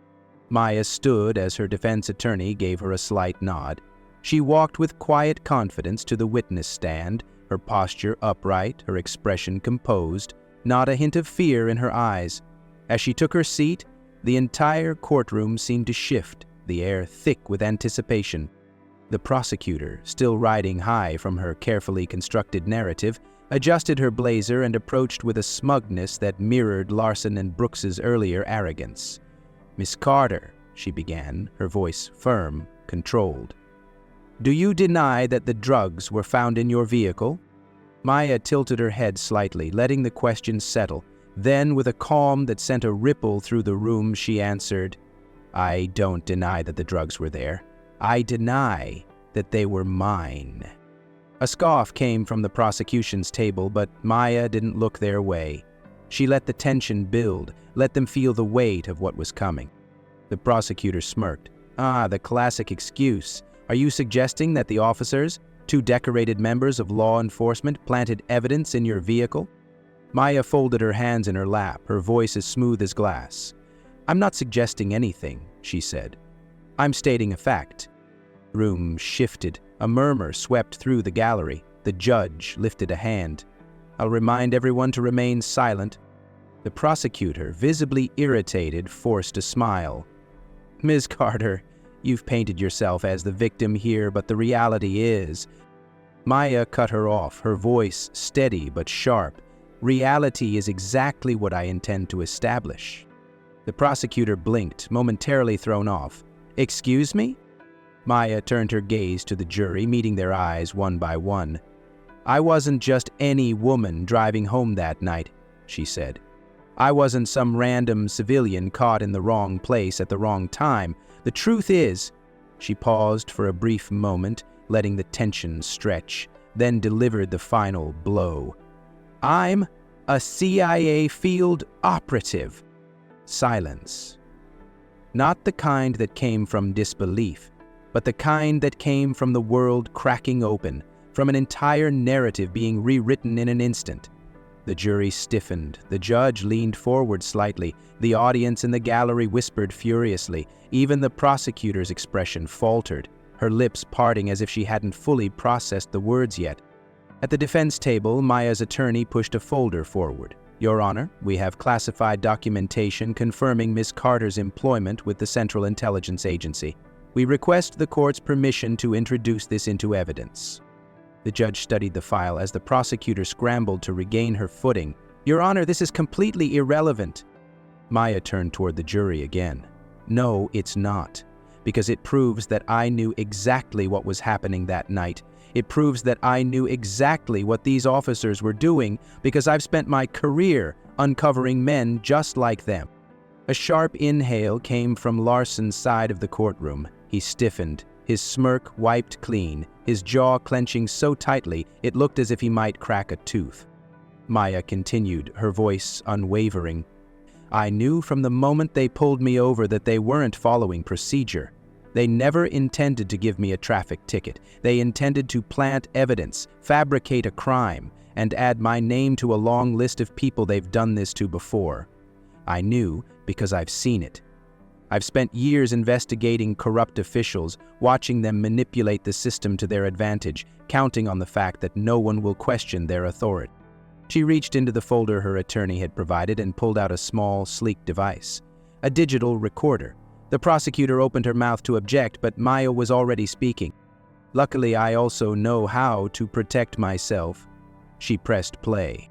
Maya stood as her defense attorney gave her a slight nod. She walked with quiet confidence to the witness stand, her posture upright, her expression composed, not a hint of fear in her eyes. As she took her seat, the entire courtroom seemed to shift, the air thick with anticipation. The prosecutor, still riding high from her carefully constructed narrative, adjusted her blazer and approached with a smugness that mirrored Larson and Brooks's earlier arrogance. "Miss Carter," she began, her voice firm, controlled. "Do you deny that the drugs were found in your vehicle?" Maya tilted her head slightly, letting the question settle. Then, with a calm that sent a ripple through the room, she answered, "I don't deny that the drugs were there. I deny that they were mine." A scoff came from the prosecution's table, but Maya didn't look their way. She let the tension build, let them feel the weight of what was coming. The prosecutor smirked. The classic excuse. Are you suggesting that the officers, two decorated members of law enforcement, planted evidence in your vehicle? Maya folded her hands in her lap, her voice as smooth as glass. "I'm not suggesting anything," she said. "I'm stating a fact." The room shifted. A murmur swept through the gallery. The judge lifted a hand. "I'll remind everyone to remain silent." The prosecutor, visibly irritated, forced a smile. "Ms. Carter, you've painted yourself as the victim here, but the reality is—" Maya cut her off, her voice steady but sharp. "Reality is exactly what I intend to establish." The prosecutor blinked, momentarily thrown off. "Excuse me?" Maya turned her gaze to the jury, meeting their eyes one by one. "I wasn't just any woman driving home that night," she said. "I wasn't some random civilian caught in the wrong place at the wrong time. The truth is—" She paused for a brief moment, letting the tension stretch, then delivered the final blow. "I'm a CIA field operative." Silence. Not the kind that came from disbelief, but the kind that came from the world cracking open, from an entire narrative being rewritten in an instant. The jury stiffened. The judge leaned forward slightly. The audience in the gallery whispered furiously. Even the prosecutor's expression faltered, her lips parting as if she hadn't fully processed the words yet. At the defense table, Maya's attorney pushed a folder forward. "Your Honor, we have classified documentation confirming Miss Carter's employment with the Central Intelligence Agency. We request the court's permission to introduce this into evidence." The judge studied the file as the prosecutor scrambled to regain her footing. "Your Honor, this is completely irrelevant." Maya turned toward the jury again. "No, it's not. Because it proves that I knew exactly what was happening that night. It proves that I knew exactly what these officers were doing because I've spent my career uncovering men just like them." A sharp inhale came from Larson's side of the courtroom. He stiffened, his smirk wiped clean, his jaw clenching so tightly it looked as if he might crack a tooth. Maya continued, her voice unwavering. "I knew from the moment they pulled me over that they weren't following procedure. They never intended to give me a traffic ticket. They intended to plant evidence, fabricate a crime, and add my name to a long list of people they've done this to before. I knew because I've seen it. I've spent years investigating corrupt officials, watching them manipulate the system to their advantage, counting on the fact that no one will question their authority. She reached into the folder her attorney had provided and pulled out a small, sleek device. A digital recorder. The prosecutor opened her mouth to object, but Maya was already speaking. Luckily, I also know how to protect myself. She pressed play.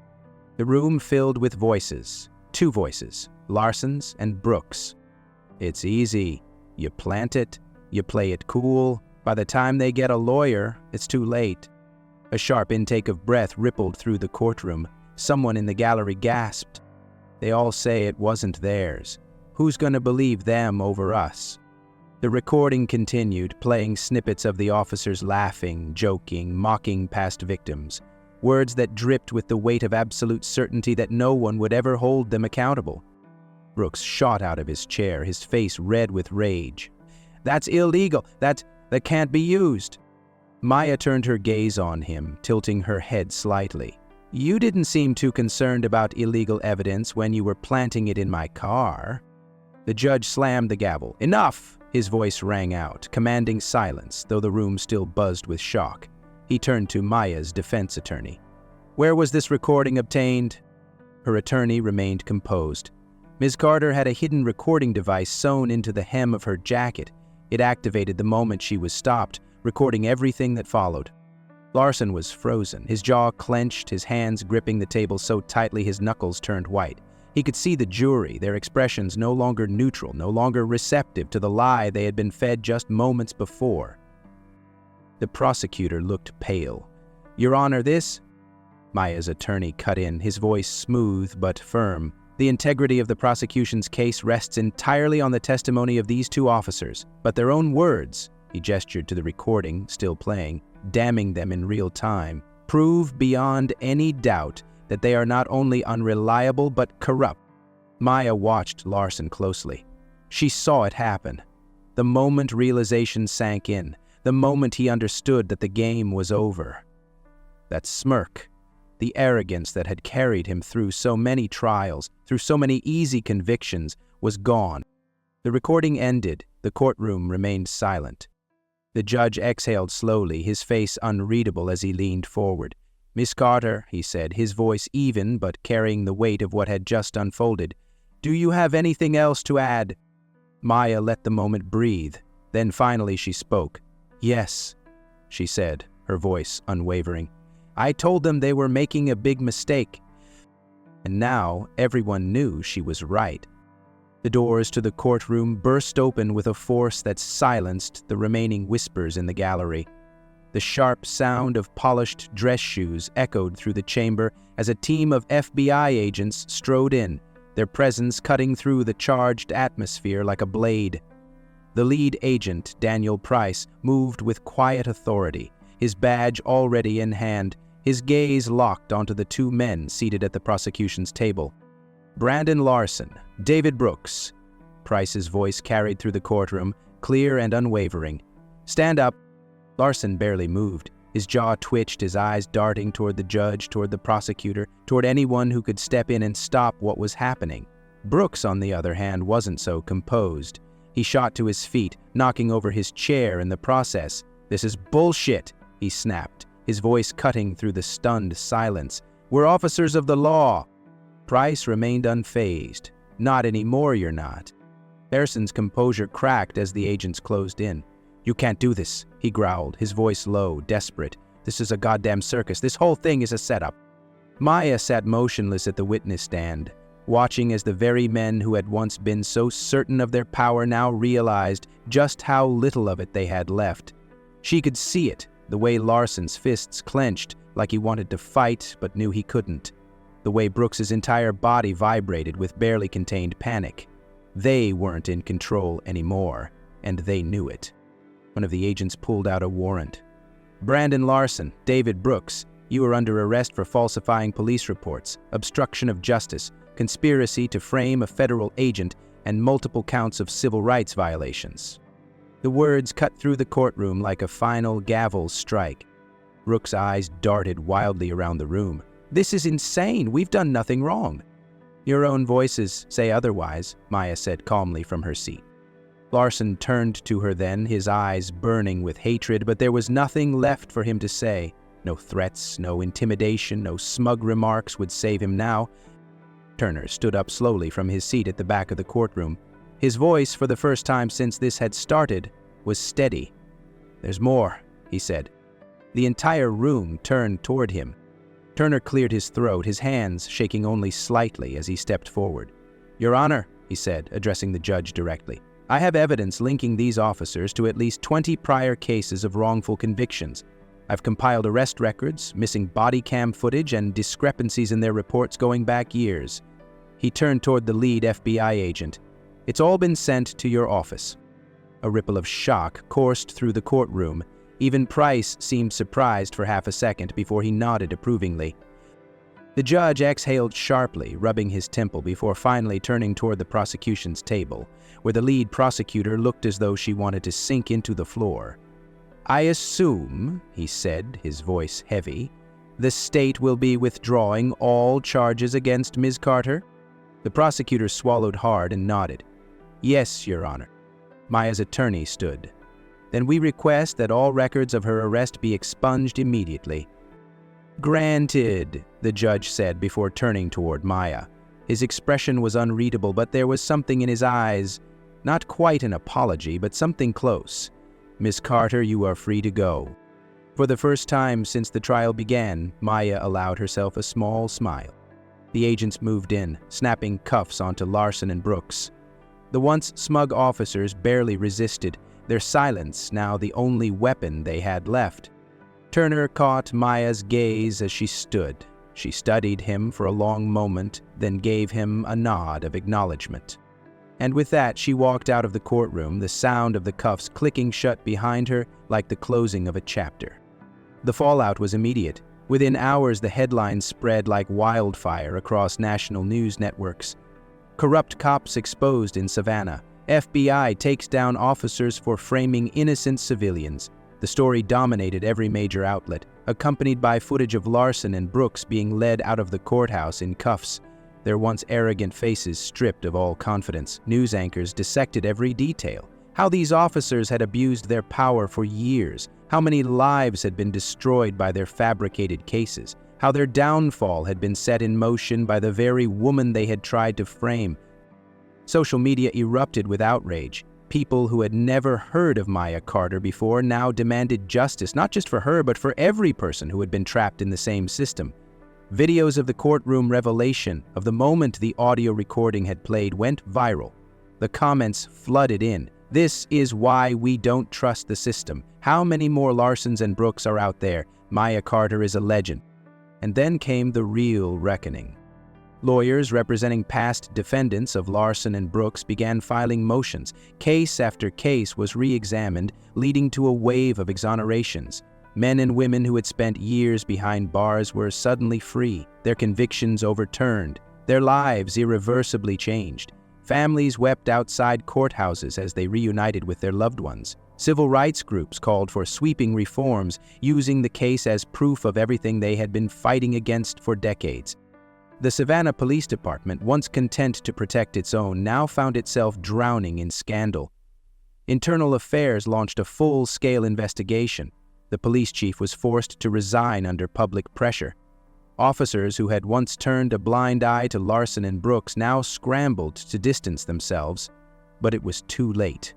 The room filled with voices. 2 voices, Larson's and Brooks. It's easy. You plant it, you play it cool. By the time they get a lawyer, it's too late. A sharp intake of breath rippled through the courtroom. Someone in the gallery gasped. They all say it wasn't theirs. Who's going to believe them over us? The recording continued, playing snippets of the officers laughing, joking, mocking past victims. Words that dripped with the weight of absolute certainty that no one would ever hold them accountable. Brooks shot out of his chair, his face red with rage. That's illegal. That can't be used. Maya turned her gaze on him, tilting her head slightly. You didn't seem too concerned about illegal evidence when you were planting it in my car. The judge slammed the gavel. Enough! His voice rang out, commanding silence, though the room still buzzed with shock. He turned to Maya's defense attorney. Where was this recording obtained? Her attorney remained composed. Ms. Carter had a hidden recording device sewn into the hem of her jacket. It activated the moment she was stopped, recording everything that followed. Larson was frozen, his jaw clenched, his hands gripping the table so tightly his knuckles turned white. He could see the jury, their expressions no longer neutral, no longer receptive to the lie they had been fed just moments before. The prosecutor looked pale. Your Honor, this? Maya's attorney cut in, his voice smooth but firm. The integrity of the prosecution's case rests entirely on the testimony of these 2 officers, but their own words, he gestured to the recording, still playing, damning them in real time, prove beyond any doubt that they are not only unreliable but corrupt. Maya watched Larson closely. She saw it happen. The moment realization sank in, the moment he understood that the game was over. That smirk, the arrogance that had carried him through so many trials, through so many easy convictions, was gone. The recording ended. The courtroom remained silent. The judge exhaled slowly, his face unreadable as he leaned forward. Miss Carter, he said, his voice even but carrying the weight of what had just unfolded, do you have anything else to add? Maya let the moment breathe. Then finally she spoke. Yes, she said, her voice unwavering. I told them they were making a big mistake. And now everyone knew she was right. The doors to the courtroom burst open with a force that silenced the remaining whispers in the gallery. The sharp sound of polished dress shoes echoed through the chamber as a team of FBI agents strode in, their presence cutting through the charged atmosphere like a blade. The lead agent, Daniel Price, moved with quiet authority, his badge already in hand, his gaze locked onto the 2 men seated at the prosecution's table. Brandon Larson, David Brooks. Price's voice carried through the courtroom, clear and unwavering. Stand up. Larson barely moved. His jaw twitched, his eyes darting toward the judge, toward the prosecutor, toward anyone who could step in and stop what was happening. Brooks, on the other hand, wasn't so composed. He shot to his feet, knocking over his chair in the process. This is bullshit, he snapped, his voice cutting through the stunned silence. We're officers of the law. Price remained unfazed. Not anymore, you're not. Harrison's composure cracked as the agents closed in. You can't do this, he growled, his voice low, desperate. This is a goddamn circus. This whole thing is a setup. Maya sat motionless at the witness stand, watching as the very men who had once been so certain of their power now realized just how little of it they had left. She could see it, the way Larson's fists clenched, like he wanted to fight but knew he couldn't. The way Brooks's entire body vibrated with barely contained panic. They weren't in control anymore, and they knew it. One of the agents pulled out a warrant. Brandon Larson, David Brooks, you are under arrest for falsifying police reports, obstruction of justice, conspiracy to frame a federal agent, and multiple counts of civil rights violations. The words cut through the courtroom like a final gavel strike. Brooks' eyes darted wildly around the room. "This is insane! We've done nothing wrong!" "Your own voices say otherwise," Maya said calmly from her seat. Larson turned to her then, his eyes burning with hatred, but there was nothing left for him to say. No threats, no intimidation, no smug remarks would save him now. Turner stood up slowly from his seat at the back of the courtroom. His voice, for the first time since this had started, was steady. "There's more," he said. The entire room turned toward him. Turner cleared his throat, his hands shaking only slightly as he stepped forward. "Your Honor," he said, addressing the judge directly, "I have evidence linking these officers to at least 20 prior cases of wrongful convictions. I've compiled arrest records, missing body cam footage, and discrepancies in their reports going back years." He turned toward the lead FBI agent. "It's all been sent to your office." A ripple of shock coursed through the courtroom. Even Price seemed surprised for half a second before he nodded approvingly. The judge exhaled sharply, rubbing his temple before finally turning toward the prosecution's table, where the lead prosecutor looked as though she wanted to sink into the floor. "I assume," he said, his voice heavy, "the state will be withdrawing all charges against Ms. Carter?" The prosecutor swallowed hard and nodded. "Yes, Your Honor." Maya's attorney stood. "Then we request that all records of her arrest be expunged immediately." "Granted," the judge said before turning toward Maya. His expression was unreadable, but there was something in his eyes, not quite an apology, but something close. "Miss Carter, you are free to go." For the first time since the trial began, Maya allowed herself a small smile. The agents moved in, snapping cuffs onto Larson and Brooks. The once smug officers barely resisted, their silence now the only weapon they had left. Turner caught Maya's gaze as she stood. She studied him for a long moment, then gave him a nod of acknowledgement. And with that, she walked out of the courtroom, the sound of the cuffs clicking shut behind her like the closing of a chapter. The fallout was immediate. Within hours, the headlines spread like wildfire across national news networks. Corrupt cops exposed in Savannah. FBI takes down officers for framing innocent civilians. The story dominated every major outlet, accompanied by footage of Larson and Brooks being led out of the courthouse in cuffs, their once arrogant faces stripped of all confidence. News anchors dissected every detail. How these officers had abused their power for years. How many lives had been destroyed by their fabricated cases. How their downfall had been set in motion by the very woman they had tried to frame. Social media erupted with outrage. People who had never heard of Maya Carter before now demanded justice, not just for her, but for every person who had been trapped in the same system. Videos of the courtroom revelation, of the moment the audio recording had played, went viral. The comments flooded in. "This is why we don't trust the system. How many more Larsons and Brooks are out there? Maya Carter is a legend." And then came the real reckoning. Lawyers representing past defendants of Larson and Brooks began filing motions. Case after case was re-examined, leading to a wave of exonerations. Men and women who had spent years behind bars were suddenly free, their convictions overturned, their lives irreversibly changed. Families wept outside courthouses as they reunited with their loved ones. Civil rights groups called for sweeping reforms, using the case as proof of everything they had been fighting against for decades. The Savannah Police Department, once content to protect its own, now found itself drowning in scandal. Internal Affairs launched a full-scale investigation. The police chief was forced to resign under public pressure. Officers who had once turned a blind eye to Larson and Brooks now scrambled to distance themselves, but it was too late.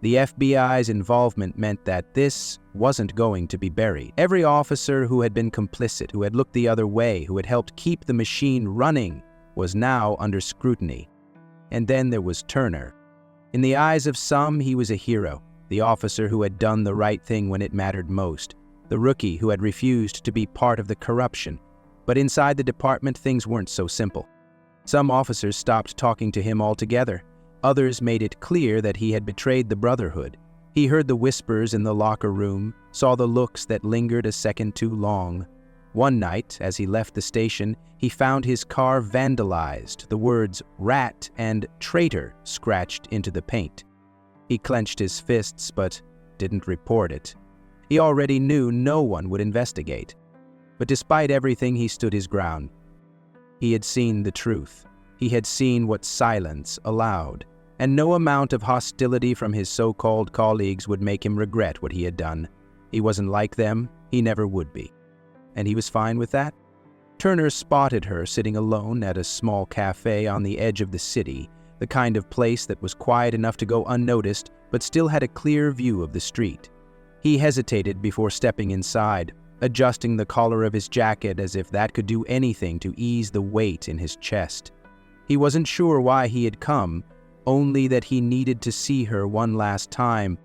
The FBI's involvement meant that this wasn't going to be buried. Every officer who had been complicit, who had looked the other way, who had helped keep the machine running, was now under scrutiny. And then there was Turner. In the eyes of some, he was a hero, the officer who had done the right thing when it mattered most, the rookie who had refused to be part of the corruption. But inside the department, things weren't so simple. Some officers stopped talking to him altogether. Others made it clear that he had betrayed the brotherhood. He heard the whispers in the locker room, saw the looks that lingered a second too long. One night, as he left the station, he found his car vandalized, the words "rat" and "traitor" scratched into the paint. He clenched his fists but didn't report it. He already knew no one would investigate. But despite everything, he stood his ground. He had seen the truth. He had seen what silence allowed, and no amount of hostility from his so-called colleagues would make him regret what he had done. He wasn't like them. He never would be. And he was fine with that. Turner spotted her sitting alone at a small cafe on the edge of the city, the kind of place that was quiet enough to go unnoticed but still had a clear view of the street. He hesitated before stepping inside, adjusting the collar of his jacket as if that could do anything to ease the weight in his chest. He wasn't sure why he had come, only that he needed to see her one last time.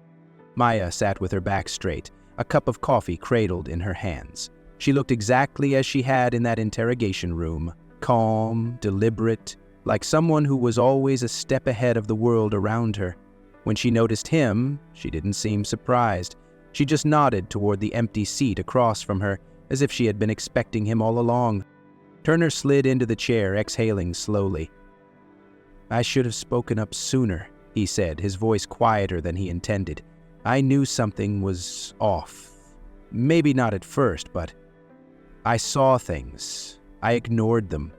Maya sat with her back straight, a cup of coffee cradled in her hands. She looked exactly as she had in that interrogation room, calm, deliberate, like someone who was always a step ahead of the world around her. When she noticed him, she didn't seem surprised. She just nodded toward the empty seat across from her, as if she had been expecting him all along. Turner slid into the chair, exhaling slowly. "I should have spoken up sooner," he said, his voice quieter than he intended. "I knew something was off. Maybe not at first, but I saw things. I ignored them."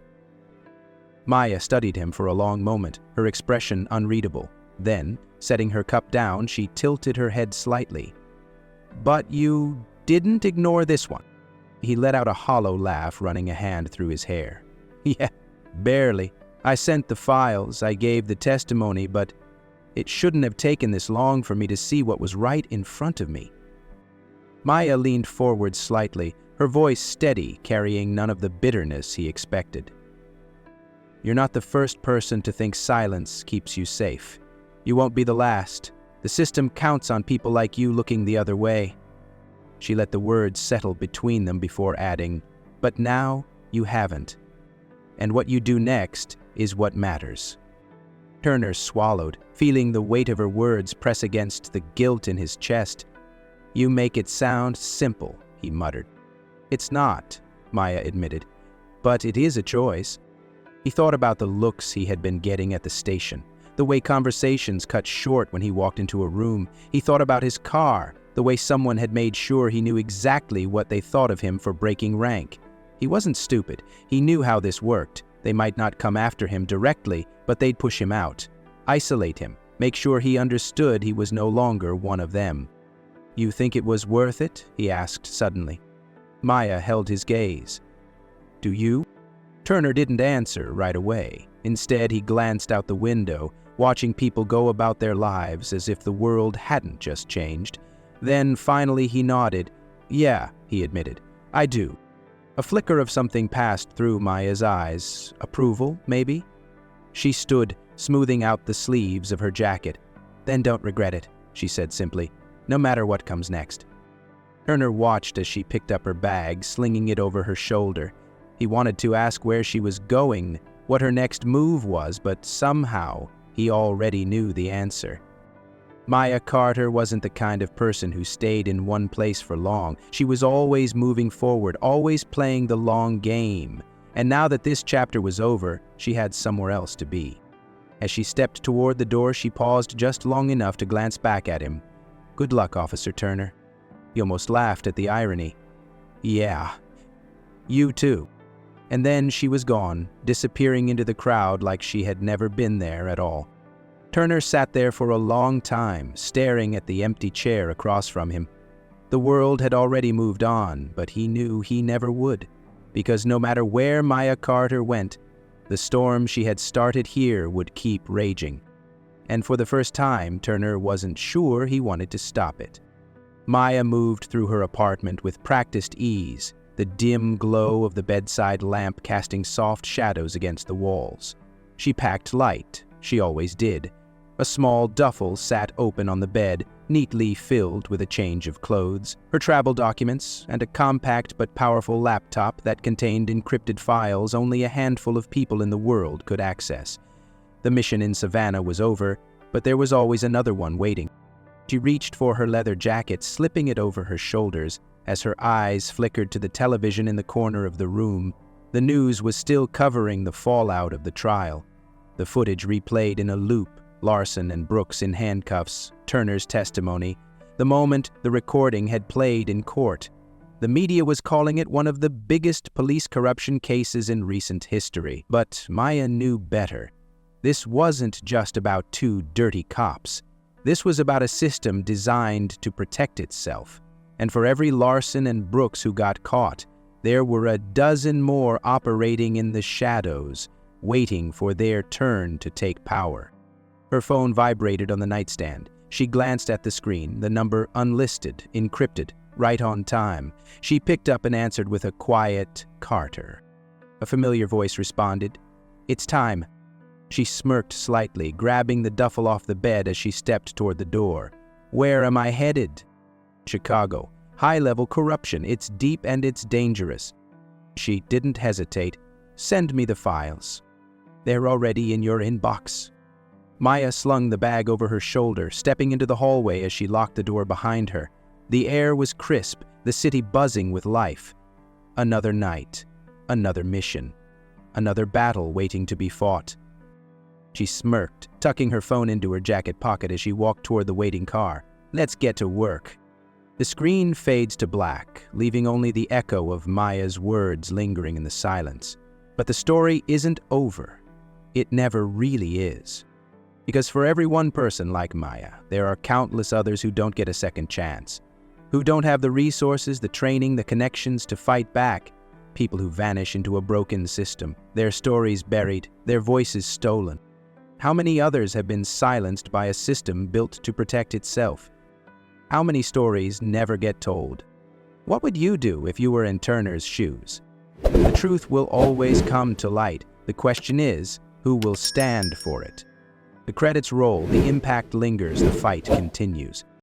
Maya studied him for a long moment, her expression unreadable. Then, setting her cup down, she tilted her head slightly. "But you didn't ignore this one." He let out a hollow laugh, running a hand through his hair. "Yeah, barely. I sent the files, I gave the testimony, but it shouldn't have taken this long for me to see what was right in front of me." Maya leaned forward slightly, her voice steady, carrying none of the bitterness he expected. "You're not the first person to think silence keeps you safe. You won't be the last. The system counts on people like you looking the other way." She let the words settle between them before adding, "But now you haven't. And what you do next is what matters." Turner swallowed, feeling the weight of her words press against the guilt in his chest. "You make it sound simple," he muttered. "It's not," Maya admitted, "but it is a choice." He thought about the looks he had been getting at the station, the way conversations cut short when he walked into a room. He thought about his car, the way someone had made sure he knew exactly what they thought of him for breaking rank. He wasn't stupid. He knew how this worked. They might not come after him directly, but they'd push him out, isolate him, make sure he understood he was no longer one of them. "You think it was worth it?" he asked suddenly. Maya held his gaze. "Do you?" Turner didn't answer right away. Instead, he glanced out the window, watching people go about their lives as if the world hadn't just changed. Then, finally, he nodded. "Yeah," he admitted, "I do." A flicker of something passed through Maya's eyes. Approval, maybe? She stood, smoothing out the sleeves of her jacket. "Then don't regret it," she said simply, "no matter what comes next." Turner watched as she picked up her bag, slinging it over her shoulder. He wanted to ask where she was going, what her next move was, but somehow he already knew the answer. Maya Carter wasn't the kind of person who stayed in one place for long. She was always moving forward, always playing the long game. And now that this chapter was over, she had somewhere else to be. As she stepped toward the door, she paused just long enough to glance back at him. "Good luck, Officer Turner." He almost laughed at the irony. "Yeah, you too." And then she was gone, disappearing into the crowd like she had never been there at all. Turner sat there for a long time, staring at the empty chair across from him. The world had already moved on, but he knew he never would, because no matter where Maya Carter went, the storm she had started here would keep raging. And for the first time, Turner wasn't sure he wanted to stop it. Maya moved through her apartment with practiced ease, the dim glow of the bedside lamp casting soft shadows against the walls. She packed light, she always did. A small duffel sat open on the bed, neatly filled with a change of clothes, her travel documents, and a compact but powerful laptop that contained encrypted files only a handful of people in the world could access. The mission in Savannah was over, but there was always another one waiting. She reached for her leather jacket, slipping it over her shoulders, as her eyes flickered to the television in the corner of the room. The news was still covering the fallout of the trial. The footage replayed in a loop, Larson and Brooks in handcuffs, Turner's testimony, the moment the recording had played in court. The media was calling it one of the biggest police corruption cases in recent history. But Maya knew better. This wasn't just about two dirty cops. This was about a system designed to protect itself. And for every Larson and Brooks who got caught, there were a dozen more operating in the shadows, waiting for their turn to take power. Her phone vibrated on the nightstand. She glanced at the screen, the number unlisted, encrypted, right on time. She picked up and answered with a quiet "Carter." A familiar voice responded, "It's time." She smirked slightly, grabbing the duffel off the bed as she stepped toward the door. "Where am I headed?" "Chicago. High-level corruption. It's deep and it's dangerous." She didn't hesitate. "Send me the files. They're already in your inbox." Maya slung the bag over her shoulder, stepping into the hallway as she locked the door behind her. The air was crisp, the city buzzing with life. Another night, another mission, another battle waiting to be fought. She smirked, tucking her phone into her jacket pocket as she walked toward the waiting car. "Let's get to work." The screen fades to black, leaving only the echo of Maya's words lingering in the silence. But the story isn't over. It never really is. Because for every one person like Maya, there are countless others who don't get a second chance, who don't have the resources, the training, the connections to fight back, people who vanish into a broken system, their stories buried, their voices stolen. How many others have been silenced by a system built to protect itself? How many stories never get told? What would you do if you were in Turner's shoes? The truth will always come to light. The question is, who will stand for it? The credits roll, the impact lingers, the fight continues.